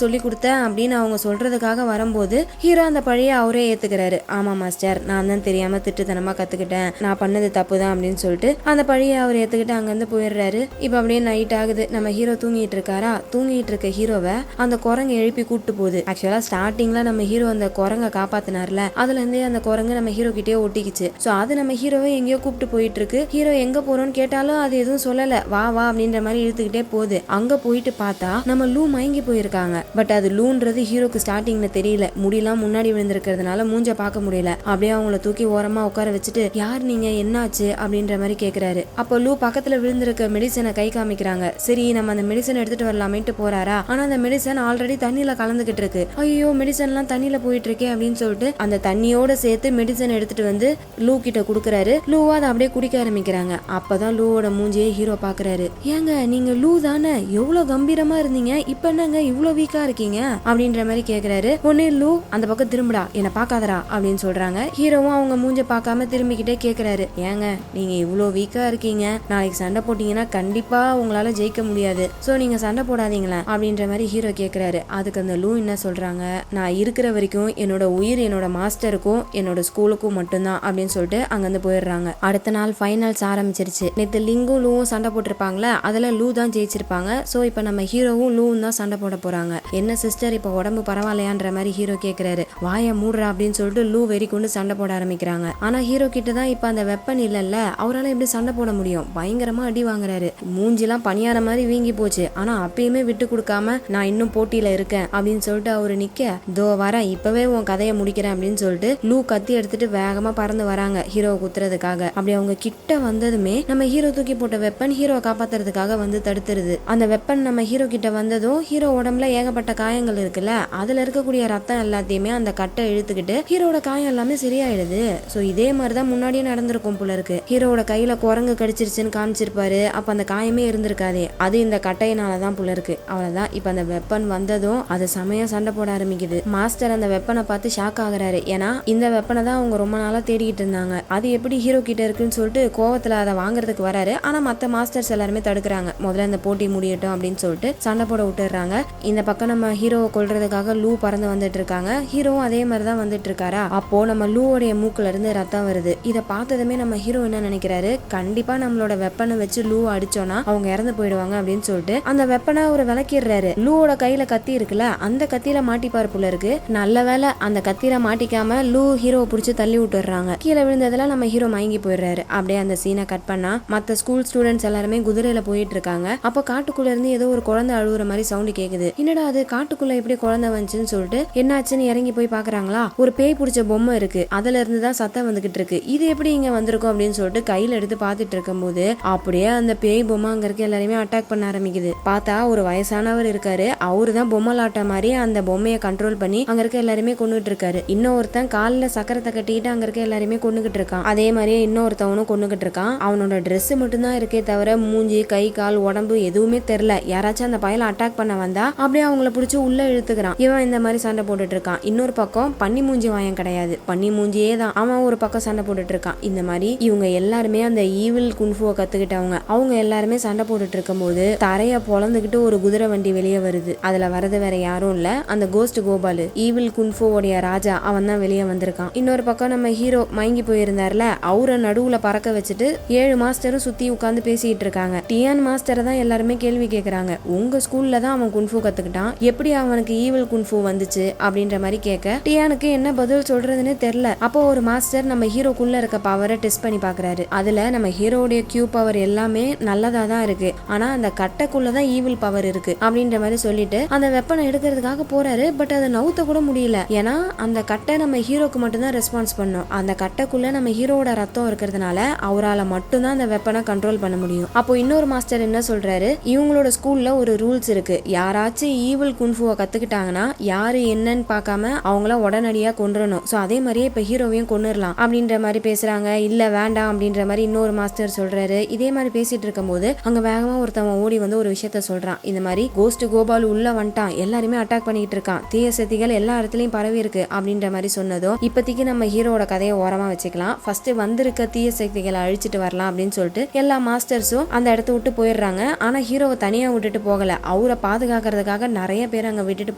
சொல்லி கொடுத்தேன் அப்படின்னு அவங்க சொல்றதுக்காக வரும்போது ஹீரோ அந்த பழைய அவரே ஏத்துக்கிறாரு. ஆமா மாஸ்டர், நான் தான் தெரியாம திட்டுத்தனமா கத்துக்கிட்டேன், நான் பண்ணது தப்பு தான் அப்படின்னு சொல்லிட்டு அந்த பழைய அவர் ஏத்துக்கிட்டு அங்கிருந்து போயிடுறாரு. இப்ப அப்படியே நைட் ஆகுது. நம்ம ஹீரோ தூங்கிட்டு இருக்காரா. தூங்கிட்டு இருக்க ஹீரோவை அந்த குரங்கு எழுப்பி கூட்டு போகுது. ஆக்சுவலா ஸ்டார்டிங்ல நம்ம ஹீரோ அந்த குரங்கை காப்பாத்தினார்ல, அதுல இருந்தே அந்த குரங்கு நம்ம ஹீரோ கிட்டே ஒட்டிக்குச்சு. சோ அது நம்ம ஹீரோவை எங்கேயோ கூப்பிட்டு போயிட்டு இருக்கு. ஹீரோ எங்க போறோம்னு கேட்டாலும் அது எதுவும் சொல்லல, வா வா அப்படின்ற மாதிரி இழுத்துக்கிட்டே போகுது. அங்க போயிட்டு பார்த்தா நம்ம லூ மயங்கி போயிருக்காங்க. பட் அது லூன்றது ஹீரோக்கு ஸ்டார்டிங்ல தெரியல, முடியெல்லாம் முன்னாடி விழுந்திருக்கிறதுனால மூஞ்ச பார்க்க முடியல. அப்படியே அவங்கள தூக்கி ஓரமா உட்கார வச்சுட்டு யார் நீங்க, என்னாச்சு அப்படின்ற மாதிரி கேக்குறாரு. அப்போ லூ பக்கத்துல விழுந்திருக்க மெடிசனை கை காமிக்கிறாங்க. சரி நம்ம அந்த மெடிசன் எடுத்துட்டு வரலாமேட்டு போறாரா. ஆனா அந்த மெடிசன் ஆல்ரெடி தண்ணியில கலந்துகிட்டு இருக்கு. ஐயோ மெடிசன் எல்லாம் தண்ணியில போயிட்டு இருக்கே அப்படின்னு சொல்லிட்டு அந்த தண்ணியோட சேர்த்து மெடிசன் எடுத்துட்டு வந்து லூ கிட்ட குடுக்கறாரு. லூவா அதை அப்படியே குடிக்க ஆரம்பிக்கிறாங்க. அப்பதான் லூவோட மூஞ்சியை ஹீரோ பாக்குறாரு. ஏங்க நீங்க லூ தானே, எவ்வளவு கம்பீரமா இருந்தீங்க, இப்ப என்னங்க இவ்வளவு வீக்கா இருக்கீங்க அப்படின்ற மாதிரி கேக்குறாரு. ஒன்னே லூ அந்த பக்கம் திரும்புடா, என்ன பாக்காதரா அப்படின்னு சொல்றாங்க. ஹீரோவும் அவங்க மூஞ்ச பார்க்காம திரும்பிக்கிட்டே கேக்குறாரு. ஏங்க நீங்க இவ்வளவு வீக்கா இருக்கீங்க, நாளைக்கு சண்டை போட்டீங்கன்னா கண்டிப்பா உங்களால ஜெயிக்க முடியாது, சோ நீங்க சண்டை போடாதீங்களா அப்படின்ற மாதிரி ஹீரோ கேக்குறாரு. அதுக்கு அந்த லூ என்ன சொல்றாங்க, நான் இருக்கிற வரைக்கும் என்னோட உயிர் என்னோட மாஸ்டருக்கும் என்னோட ஸ்கூலுக்கும் மட்டும்தான் அப்படின்னு சொல்லிட்டு அங்கிருந்து போயிடுறாங்க. அடுத்த நாள் ஃபைனல்ஸ் ஆரம்பிச்சிருச்சு. நேத்து லிங்கும் லூவும் சண்டை போட்டிருப்பாங்களா, அதுல லூ தான் ஜெயிச்சிருப்பாங்க. சோ இப்ப நம்ம ஹீரோவும் லூவும் தான் சண்டை போட போறாங்க. என்ன சிஸ்டர் இப்ப உடம்பு பரவாயில்லையான்ற மாதிரி ஹீரோ கேக்குறாரு. வாய மூடுறா அப்படின்னு சொல்லிட்டு லூ வெறி கொண்டு சண்டை போட ஆரம்பிக்கிறாங்க. ஆனா ஹீரோ கிட்ட தான் இப்ப அந்த வெப்பன் இல்லல்ல, அவரால் எப்படி சண்டை போட முடியும், பயங்கரமா அடி வாங்குறாரு. மூஞ்சிலாம் பணியார மாதிரி வீங்கி போச்சு. ஆனா அப்பயுமே விட்டு கொடுக்காம நான் இன்னும் போட்டியில இருக்கேன் அப்படின்னு சொல்லிட்டு அவரு நிக்க, தோ வரேன் இப்பவே உன் கதையை முடிக்கிறேன் அப்படின்னு சொல்லிட்டு லூ கத்தி எடுத்துட்டு வேகமா பறந்து வராங்க ஹீரோவை குத்துறதுக்காக. அப்படி அவங்க கிட்ட வந்ததுமே நம்ம ஹீரோ தூக்கி போட்ட வெப்பன் ஹீரோவை காப்பாத்துறதுக்காக வந்து தடுத்துருது. அந்த வெப்பன் நம்ம ஹீரோ கிட்ட வந்ததும் ஹீரோ உடம்புல ஏகப்பட்ட காயங்கள் இருக்குல்ல, அதுல இருக்கக்கூடிய ரத்தம் எல்லாத்தையுமே அந்த கட்டை இழுத்துக்கிட்டு ஹீரோட காயம் எல்லாமே சரியாயிடுது. சோ இதே மாதிரிதான் முன்னாடியே நடந்திருக்கும் போல இருக்கு. ஹீரோட கையில குரங்கு கடிச்சிருச்சுன்னு காமிச்சிருப்பாரு, அப்ப அந்த காயமே இருந்திருக்காதே, அது இந்த கட்டையினாலதான் போல இருக்கு. அவ்வளவுதான் இப்ப அந்த வெப்பன் வந்ததும் அது சமயம் சண்டை போட ஆரம்பிக்குது. மாஸ்டர் அந்த வெப்பனை பார்த்து பார்த்து ஷாக் ஆகுறாரு. ஏன்னா இந்த வெப்பனை தான் அவங்க ரொம்ப நாளா தேடிட்டு இருந்தாங்க. அது எப்படி ஹீரோ கிட்ட இருக்குன்னு சொல்லிட்டு கோவத்துல அதை வாங்குறதுக்கு வராரு. ஆனா மத்த மாஸ்டர்ஸ் எல்லாருமே தடுக்கிறாங்க. முதல்ல இந்த போட்டி முடியட்டும் அப்படின்னு சொல்லிட்டு சண்டை போட விட்டுறாங்க. இந்த பக்கம் நம்ம ஹீரோவை கொல்றதுக்காக லூ பறந்து வந்துட்டு இருக்காங்க. ஹீரோவும் அதே மாதிரிதான் வந்துட்டு இருக்காரா. அப்போ நம்ம லூவோடைய மூக்குல இருந்து ரத்தம் வருது. இதை பார்த்ததுமே நம்ம ஹீரோ என்ன நினைக்கிறாரு, கண்டிப்பா நம்மளோட வெப்பனை வச்சு லூ அடிச்சோம்னா அவங்க இறந்து போயிடுவாங்க அப்படின்னு சொல்லிட்டு அந்த வெப்பனை ஒரு விளக்கிடுறாரு. லூவோட கையில கத்தி இருக்குல்ல, அந்த கத்தியில மாட்டிப்பாரு போல இருக்கு. நல்ல வேலை அந்த கத்தியில மாட்டிக்காம லூ ஹீரோவை பிடிச்சி தள்ளி விட்டுறாங்க. கீழே விழுந்ததுல நம்ம ஹீரோ மயங்கி போயிடுறாரு. அப்படியே அந்த சீனை கட் பண்ணா மத்த ஸ்கூல் ஸ்டூடெண்ட்ஸ் எல்லாருமே குதிரையில போயிட்டு இருக்காங்க. அப்போ காட்டுக்குள்ள இருந்து ஏதோ ஒரு குழந்தை அழுகுற மாதிரி சவுண்ட் கேக்குது. என்னடா அது காட்டுக்குள்ள எப்படி குழந்தை வந்துச்சுன்னு சொல்லிட்டு என்னாச்சுன்னு இறங்கி போய் பாக்குறாங்களா. ஒரு பேய் பிடிச்ச பொம்மை இருக்கு, அதுல இருந்து தான் சத்தம் வந்துகிட்டு இருக்கு. இது எப்படி இங்க வந்திருக்கும் அப்படின்னு சொல்லிட்டு கையில எடுத்து பாத்துட்டு இருக்கும் போது அப்படியே அந்த பேய் பொம்மை அங்க இருக்க எல்லாருமே அட்டாக் பண்ண ஆரம்பிக்குது. பார்த்தா ஒரு வயசானவர் இருக்காரு. அவரு தான் பொம்மலாட்ட மாதிரி அந்த பொம்மையை கண்ட்ரோல் பண்ணி அங்க இருக்க எல்லாருமே கொண்டுட்டு இருக்காரு. இன்னொருத்தன் காலில் சக்கரத்தை கட்டிட்டு அங்க இருக்க எல்லாருமே கொண்டுகிட்டு இருக்கான். அதே மாதிரியே இன்னொருத்தவனும் கொண்டுகிட்டு இருக்கான். அவனோட ட்ரெஸ் மட்டும் தான் இருக்கே தவிர மூஞ்சி கை கால் உடம்பு எதுவுமே தெரியல. யாராச்சும் அந்த பயல அட்டாக் பண்ண வந்தா அப்படியே அவங்கள பிடிச்சி உள்ள இழுத்துக்கிறான். இவன் இந்த மாதிரி சண்டை போட்டுட்டு இருக்கான். இன்னொரு பக்கம் பன்னி மூஞ்சி வாயம் கிடையாது, பன்னி மூஞ்சியே தான். அவன் ஒரு பக்கம் சண்டை போட்டுட்டு இருக்கான். இந்த மாதிரி இவங்க எல்லாருமே அந்த ஈவில் குன்ஃபுவை கத்துக்கிட்டவங்க. அவங்க எல்லாருமே சண்டை போட்டுட்டு இருக்கும் போது தரைய பொழந்துகிட்டு ஒரு குதிரை வண்டி வெளியே வருது. அதுல வரது வேற யாரும் இல்ல, அந்த கோஸ்ட் கோபாலு, ஈவில் குன்ஃபுவோடைய ராஜா. அவன் தான் வெளியே வந்திருக்கான். இன்னொரு பக்கம் நம்ம ஹீரோ மயங்கி போயிருந்தார்ல, அவரை நடுவுல பறக்க வச்சுட்டு 7 மாஸ்டரும் சுத்தி உட்காந்து பேசிட்டு இருக்காங்க. டியான் மாஸ்டரை தான் எல்லாருமே கேள்வி கேட்கறாங்க. உங்க ஸ்கூல்ல தான் அவன் குன்ஃபு கத்துக்கிட்டான், எப்படி அவனுக்கு ஈவில் குன்ஃபு வந்துச்சு அப்படின்ற மாதிரி கேட்க டியானுக்கு என்ன பதில் சொல்றதுன்னு தெரியல. அப்போ ஒரு மாஸ்டர் நம்ம ஹீரோக்குள்ள இருக்க பவரை டெஸ்ட் பண்ணி பாக்குறாரு. அதுல நம்ம ஹீரோடைய கியூ பவர் எல்லாமே நல்லதா தான் இருக்கு, ஆனா அந்த கட்டைக்குள்ளதான் ஈவில் பவர் இருக்கு அப்படின்ற மாதிரி சொல்லிட்டு அந்த வெப்பனை எடுக்கிறதுக்காக போறாரு. பட் அதை நவுத்த கூட முடியல. ஏன்னா அந்த கட்டை நம்ம ஹீரோக்கு மட்டும்தான் ரெஸ்பான்ஸ் பண்ணும். அந்த கட்டைக்குள்ள நம்ம ஹீரோட ரத்தம் இருக்கிறதுனால அவரால் மட்டும்தான் அந்த வெப்பனை கண்ட்ரோல் பண்ண முடியும். அப்போ இன்னொரு மாஸ்டர் என்ன சொல்றாரு, இவங்களோட ஸ்கூல்ல ஒரு ரூல்ஸ் இருக்கு, யாராச்சும் ஈவில் குன்ஃபுவை கத்துக்கிட்டாங்கன்னா யாரு என்னன்னு பார்க்காம அவங்கள உடனடியா கொண்டுறணும். சோ அதே மாதிரியே இப்ப ஹீரோவையும் கொண்டுடலாம் அப்படின்ற மாதிரி பேசுறாங்க. இல்ல வேண்டாம் அப்படின்ற மாதிரி இன்னொரு மாஸ்டர் சொல்றாரு. இதே மாதிரி பேசிட்டு இருக்கும் போது அங்க வேகமா ஒருத்தவன் ஓடி வந்து ஒரு விஷயத்த சொல்றான். இந்த மாதிரி கோஸ்ட் கோபால் உள்ள வந்துட்டான், எல்லாருமே அட்டாக் பண்ணிட்டு இருக்கான், தீய சக்திகள் எல்லா இடத்துலயும் பரவி இருக்கு அப்படின்ற மாதிரி சொன்னதும் இப்போதைக்கு நம்ம ஹீரோட கதையை ஓரமா வச்சுக்கலாம், ஃபர்ஸ்ட் வந்திருக்க தீய சக்திகளை அழிச்சிட்டு வரலாம் அப்படின்னு சொல்லிட்டு எல்லா மாஸ்டர்ஸும் அந்த இடத்த விட்டு போயிடுறாங்க. ஆனா ஹீரோவை தனியா விட்டுட்டு போகல, அவரை பாதுகாக்கிறதுக்காக நிறைய பேர் அங்க விட்டுட்டு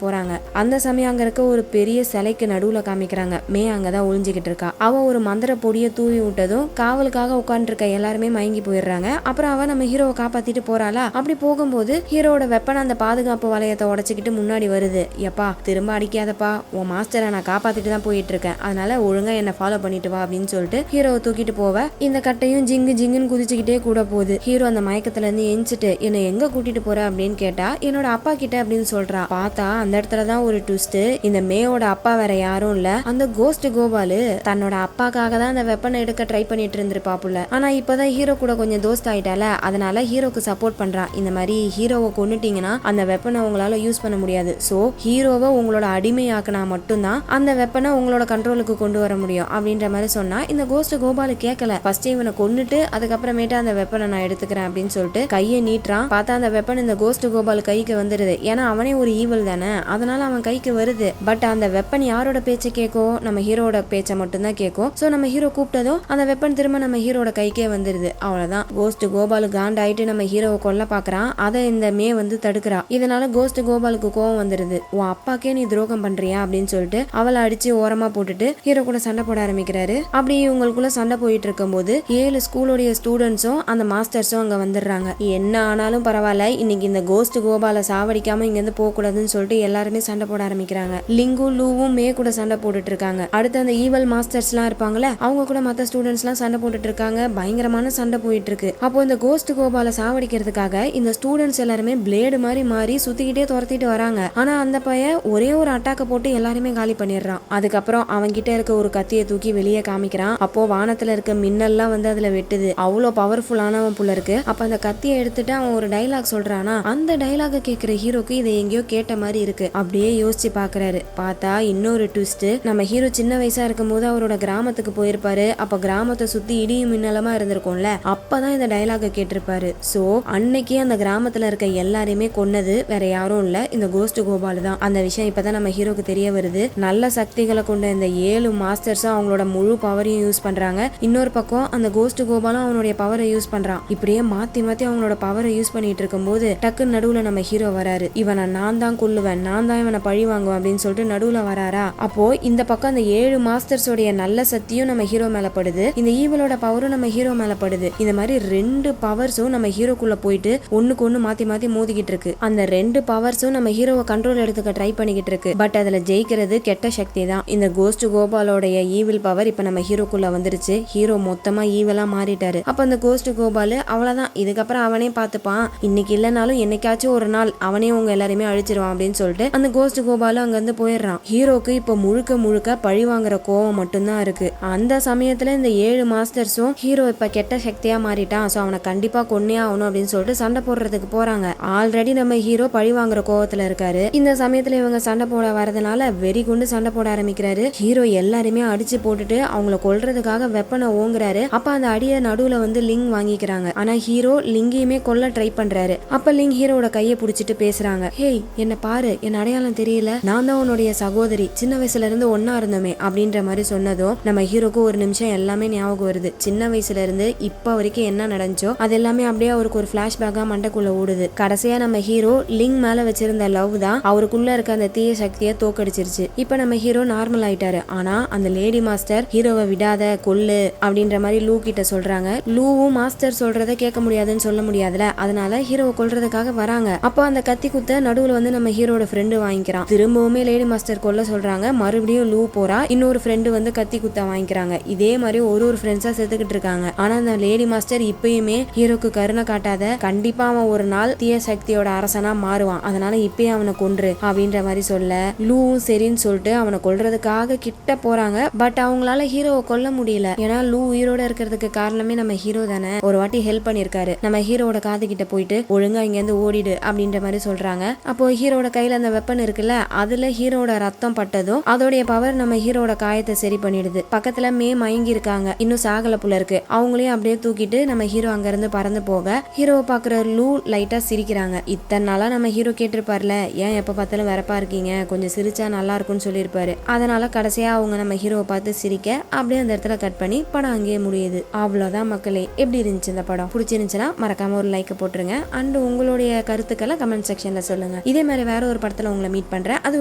போறாங்க. அந்த சமயம் அங்க இருக்க ஒரு பெரிய சிலைக்கு நடுவுல காமிக்கிறாங்க. மே அங்கதான் ஒளிஞ்சுக்கிட்டு இருக்கா. அவ ஒரு மந்திர பொடியை தூவி விட்டதும் காவலுக்காக உட்கார்ந்து இருக்க எல்லாருமே மயங்கி போயிடுறாங்க. அப்புறம் அவ நம்ம ஹீரோவை காப்பாத்திட்டு போறாளா. அப்படி போகும்போது ஹீரோட வெப்பன் அந்த பாதுகாப்பு வளையத்தை உடைச்சுக்கிட்டு முன்னாடி வருது. எப்பா திரும்ப அடிக்காதப்பா, உன் மாஸ்டரை நான் காப்பாத்திட்டு தான் போயிட்டு இருக்கேன், அதனால ஒழுங்கா என்ன ஃபாலோ பண்ணிட்டு வா அப்படின்னு சொல்லிட்டு ஹீரோவை தூக்கிட்டு போவ இந்த கட்டையும் ஜிங்கு ஜிங்குன்னு குதிச்சுக்கிட்டே கூட போகுது. ஹீரோ அந்த மயக்கத்துல இருந்து எஞ்சிட்டு என்ன எங்க கூட்டிட்டு போற அப்படின்னு கேட்டா என்னோட அப்பா கிட்ட அப்படின்னு சொல்றா. பார்த்தா அந்த இடத்துலதான் ஒரு ட்விஸ்ட். இந்த மேயோட அப்பா வேற யாரும் இல்ல, அந்த கோஸ்ட் கோபாலு தன்னோட அப்பாக்காக தான் அந்த வெப்பனை எடுக்க ட்ரை பண்ணிட்டு இருந்திருப்பாப்புல. ஆனா இப்பதான் ஹீரோ கூட கொஞ்சம் தோஸ்த் ஆயிட்டால, அதனால ஹீரோக்கு சப்போர்ட் பண்றா. இந்த மாதிரி ஹீரோவை கொன்னுட்டீங்கன்னா அந்த வெப்பனை உங்களால யூஸ் பண்ண முடியாது, சோ ஹீரோவை உங்களோட அடிமையாக்குனா மட்டும்தான் அந்த வெப்பனை உங்களோட கண்ட்ரோலுக்கு கொண்டு வர முடியும் அப்படின்ற மாதிரி சொன்னா இந்த கோஸ்ட் கோபாலு கேட்கல. ஃபர்ஸ்ட் இவனை கொன்னுட்டு அதுக்கப்புறமேட்டு அந்த வெப்பனை நான் எடுத்துக்கிறேன் அப்படின்னு சொல்லிட்டு கையை நீட்டுறான். பார்த்தா அந்த வெப்பன் இந்த கோஸ்ட் கோபால் கைக்கு வந்துருது. ஏன்னா அவனே ஒரு ஈவல் தானே, அதனால அவன் கைக்கு வருது. பட் அந்த வெப்பன் யாரோட பேச்சை கேட்கும், நம்ம ஹீரோட பேச்சை மட்டும்தான் கேட்கும். சோ நம்ம ஹீரோ கூப்பிட்டதும் அந்த வெப்பன் திரும்ப நம்ம ஹீரோட கைக்கே வந்துருது. அவ்வளவுதான். கோஸ்ட் கோபாலு காண்டாயிட்டு நம்ம ஹீரோவை கொல்ல பாக்குறான். அதை இந்த மே வந்து தடுக்கிறா. இதனால கோஸ்ட் கோபாலுக்கு கோவம் வந்துருது. உன் அப்பாக்கே நீ துரோகம் பண்றியா அப்படின்னு சொல்லிட்டு அவளை அடிச்சு ஓரமா போட்டுட்டு ஹீரோ கூட சண்டை போட ஆரம்பிக்கிறாரு. அப்படி இவங்களுக்குள்ள சண்டை போயிட்டு இருக்கும் போது 7 ஸ்கூலோடைய ஸ்டூடெண்ட்ஸும் அந்த மாஸ்டர்ஸும் அங்க வந்துடுறாங்க. என்ன ஆனாலும் பரவாயில்ல, இன்னைக்கு இந்த கோஸ்ட் கோபாலை சாவடிக்காம இங்க இருந்து போக கூடாதுன்னு சொல்லிட்டு எல்லாருமே சண்டை போட ஆரம்பிக்கிறாங்க. லிங்கு லூவும் மே கூட சண்டை போட்டுட்டு இருக்காங்க. அடுத்து அந்த ஈவல் மாஸ்டர்ஸ் எல்லாம் இருப்பாங்கல்ல, அவங்க கூட மத்த ஸ்டூடெண்ட்ஸ் எல்லாம் சண்டை போட்டுட்டு இருக்காங்க. பயங்கரமான சண்டை போயிட்டு இருக்கு. அப்போ இந்த கோஸ்ட் கோபாலை சாவடிக்கிறதுக்காக இந்த ஸ்டூடெண்ட்ஸ் எல்லாருமே பிளேடு மாதிரி மாறி சுத்திக்கிட்டே துரத்திட்டு வராங்க. ஆனா அந்த பையன் ஒரே ஒரு அட்டாக்க போட்டு எல்லாருமே காலி பண்ணிடுறான். அதுக்கப்புறம் அவங்க கிட்ட இருக்க ஒரு கத்தியை தூக்கி வெளியே காமிக்கிறான். அப்போ வானத்துல இருக்க மின்னல்லாம் வந்து அதுல வெட்டுது. அவ்வளவு பவர்ஃபுல்லானவன் புள்ள இருக்கு. அப்ப அந்த கத்தியை எடுத்துட்டு அவன் ஒரு டைலாக் சொல்றானா, அந்த டைலாக கேட்கிற ஹீரோக்கு இதை எங்கேயோ கேட்ட மாதிரி இருக்கு. அப்படியே யோசிச்சு பாக்குறாரு. பார்த்தா இன்னொரு ட்விஸ்ட், நம்ம ஹீரோ சின்ன வயசா இருக்கும் போது அவரோட கிராமத்துக்கு போயிருப்பாரு. அப்ப கிராமத்தை சுத்தி இடியும் மின்னலமா இருந்திருக்கும்ல, அப்பதான் இந்த டைலாக கேட்டிருப்பாரு. சோ அன்னைக்கு அந்த கிராமத்துல இருக்க எல்லாரையுமே கொன்னது வேற யாரும் இல்ல, இந்த கோஸ்ட் கோபாலு தான். அந்த விஷயம் இப்பதான் நம்ம ஹீரோக்கு தெரிய வருது. போது நல்ல சக்திகளை கொண்ட இந்த 7 மாஸ்டர்ஸும் அவங்களோட முழு பவரையும் யூஸ் பண்றாங்க. இன்னொரு பக்கம் அந்த கோஸ்ட் கோபாலும் அவனுடைய பவரை யூஸ் பண்றான். இப்படியே மாத்தி மாத்தி அவங்களோட பவரை யூஸ் பண்ணிட்டு இருக்கும் போது டக்குன்னு நடுவுல நம்ம ஹீரோ வராரு. இவனை நான் தான் கொல்லுவேன், நான் தான் இவனை பழி வாங்குவேன் அப்படின்னு சொல்லிட்டு நடுவுல வராரா. அப்போ இந்த பக்கம் அந்த 7 மாஸ்டர்ஸோடைய நல்ல சக்தியும் நம்ம ஹீரோ மேல படுது, இந்த ஈவலோட பவரும் நம்ம ஹீரோ மேல படுது. இந்த மாதிரி 2 பவர்ஸும் நம்ம ஹீரோக்குள்ள போயிட்டு ஒண்ணுக்கு ஒண்ணு மாத்தி மாத்தி மோதிக்கிட்டு இருக்கு. அந்த 2 பவர்ஸும் நம்ம ஹீரோவை கண்ட்ரோல் எடுத்துக்க ட்ரை பண்ணிக்கிட்டு இருக்கு. பட் அதுல ஜெயிக்கிறது கெட்ட சக்தி தான். இந்த கோஸ்ட் கோபாலோடைய ஈவில் பவர் இப்ப நம்ம ஹீரோக்குள்ள வந்துருச்சு. ஹீரோ மொத்தமா ஈவலா மாறிட்டாரு. அப்ப அந்த கோஸ்ட் கோபாலு அவ்வளவுதான், இதுக்கப்புறம் அவனே பாத்துப்பான், இன்னைக்கு இல்லைனாலும் என்னைக்காச்சும் ஒரு நாள் அவனே உங்க எல்லாருமே அழிச்சிருவான் அப்படின்னு சொல்லிட்டு அந்த கோஸ்ட் கோபாலு அங்க இருந்து போயிடுறான். ஹீரோக்கு இப்ப முழுக்க முழுக்க பழி வாங்குற கோவம் மட்டும்தான் இருக்கு. அந்த சமயத்துல இந்த 7 மாஸ்டர்ஸும் ஹீரோ இப்ப கெட்ட சக்தியா மாறிட்டான், சோ அவனை கண்டிப்பா கொன்னே ஆகணும் அப்படின்னு சொல்லிட்டு சண்டை போடுறதுக்கு போறாங்க. ஆல்ரெடி நம்ம ஹீரோ பழி வாங்குற கோவத்துல இருக்காரு. இந்த சமயத்துல இவங்க சண்டை போட வரதுனால வெறி கொண்டு சண்டை போட ஆரம்பிக்கிறாரு. ஹீரோ எல்லாருமே அடிச்சு போட்டுட்டு அவங்கள கொல்றதுக்காக வெப்பனை ஓங்குறாரு. அப்ப அந்த அடிய நடுவுல வந்து லிங் வாங்கிக்கிறாங்க. ஆனா ஹீரோ லிங்கையுமே கொல்ல ட்ரை பண்றாரு. அப்ப லிங் ஹீரோட கையை பிடிச்சிட்டு பேசுறாங்க. ஹேய், என்ன பாரு, என் அடையாளம் தெரியல, நான் தான் உன்னுடைய சகோதரி, சின்ன வயசுல இருந்து ஒன்னா இருந்தோமே அப்படின்ற மாதிரி சொன்னதும் நம்ம ஹீரோக்கு ஒரு நிமிஷம் எல்லாமே ஞாபகம் வருது. சின்ன வயசுல இருந்து இப்ப வரைக்கும் என்ன நடந்துச்சோ அது எல்லாமே அப்படியே அவருக்கு ஒரு பிளாஷ்பேக்கா மண்டைக்குள்ள ஓடுது. கடைசியா நம்ம ஹீரோ லிங் மேல வச்சிருந்த லவ் தான் அவருக்குள்ள இருக்க அந்த தீய சக்தியை தோக்கடிச்சிருச்சு. இப்ப நம்ம ஹீரோ நார்மல் ஆயிட்டாரு. ஆனா அந்த லேடி மாஸ்டர் ஹீரோவை விடாத, கொல்லு அப்படின்ற மாதிரி லூ கிட்ட சொல்றாங்க. லூவும் மாஸ்டர் சொல்றதை கேட்க முடியாதுன்னு சொல்ல முடியாதுல, அதனால ஹீரோவை கொல்றதுக்காக வராங்க. அப்போ அந்த கத்தி குத்த நடுவுல வந்து நம்ம ஹீரோட ஃப்ரெண்டு வாங்கிக்கிறான். திரும்பவுமே லேடி மாஸ்டர் கொல்ல சொல்றாங்க. மறுபடியும் லூ போறா, இன்னொரு ஃப்ரெண்டு வந்து கத்தி குத்த வாங்கிக்கிறாங்க. இதே மாதிரி ஒரு ஃப்ரெண்ட்ஸா செத்துக்கிட்டு இருக்காங்க. ஆனா அந்த லேடி மாஸ்டர் இப்பயுமே ஹீரோக்கு கருணை காட்டாத, கண்டிப்பா அவன் ஒரு நாள் தீய சக்தியோட அரசனா மாறுவான், அதனால இப்பயே அவனை கொன்று அப்படின்ற மாதிரி சொல்ல லூவும் சரின்னு சொல்லிட்டு அவனை கொல்றதுக்காக கிட்ட போறாங்க. பட் அவங்களால ஹீரோவை கொல்ல முடியல. ஏன்னா லூ உயிரோட இருக்கிறதுக்கு காரணமே நம்ம ஹீரோ தானே. ஒரு வாட்டி ஹெல்ப் பண்ணிருக்காரு. நம்ம ஹீரோட காது கிட்ட போயிட்டு ஒழுங்கா இங்க இருந்து ஓடிடு அப்படின்ற மாதிரி சொல்றாங்க. அப்போ ஹீரோட கையில அந்த வெப்பன் இருக்குல்ல, அதுல ஹீரோட ரத்தம் பட்டதும் அதோடைய பவர் நம்ம ஹீரோட காயத்தை சரி பண்ணிடுது. பக்கத்துல மயங்கி இருக்காங்க, இன்னும் சாகல புல இருக்கு. அவங்களையும் அப்படியே தூக்கிட்டு நம்ம ஹீரோ அங்க இருந்து பறந்து போக ஹீரோவை பாக்குற லூ லைட்டா சிரிக்கிறாங்க. இத்தனை நாளா நம்ம ஹீரோ கேட்டிருப்பார்ல, ஏன் எப்ப பார்த்தாலும் வெறப்பா இருக்கீங்க, கொஞ்சம் சிரிச்சா நல்லா இருக்கும்னு சொல்லியிருப்பாரு. அதனால கடைசியா அவங்க நம்ம ஹீரோவை பார்த்து சிரிக்க அப்படியே அந்த இடத்துல கட் பண்ணி படம் அங்கேயே முடியுது. அவ்வளவுதான் மக்களே. எப்படி இருந்துச்சு இந்த படம்? பிடிச்சிருந்துச்சுன்னா மறக்காம ஒரு லைக் போட்டுருங்க. அண்ட் உங்களுடைய கருத்துக்களை கமெண்ட் செக்ஷன்ல சொல்லுங்க. இதே மாதிரி வேற ஒரு படத்துல உங்களை மீட் பண்றேன். அது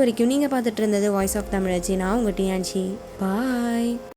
வரைக்கும் நீங்க பார்த்துட்டு இருந்தது வாய்ஸ் ஆஃப் தமிழச்சி. நான் உங்க டியான்சி. பாய்.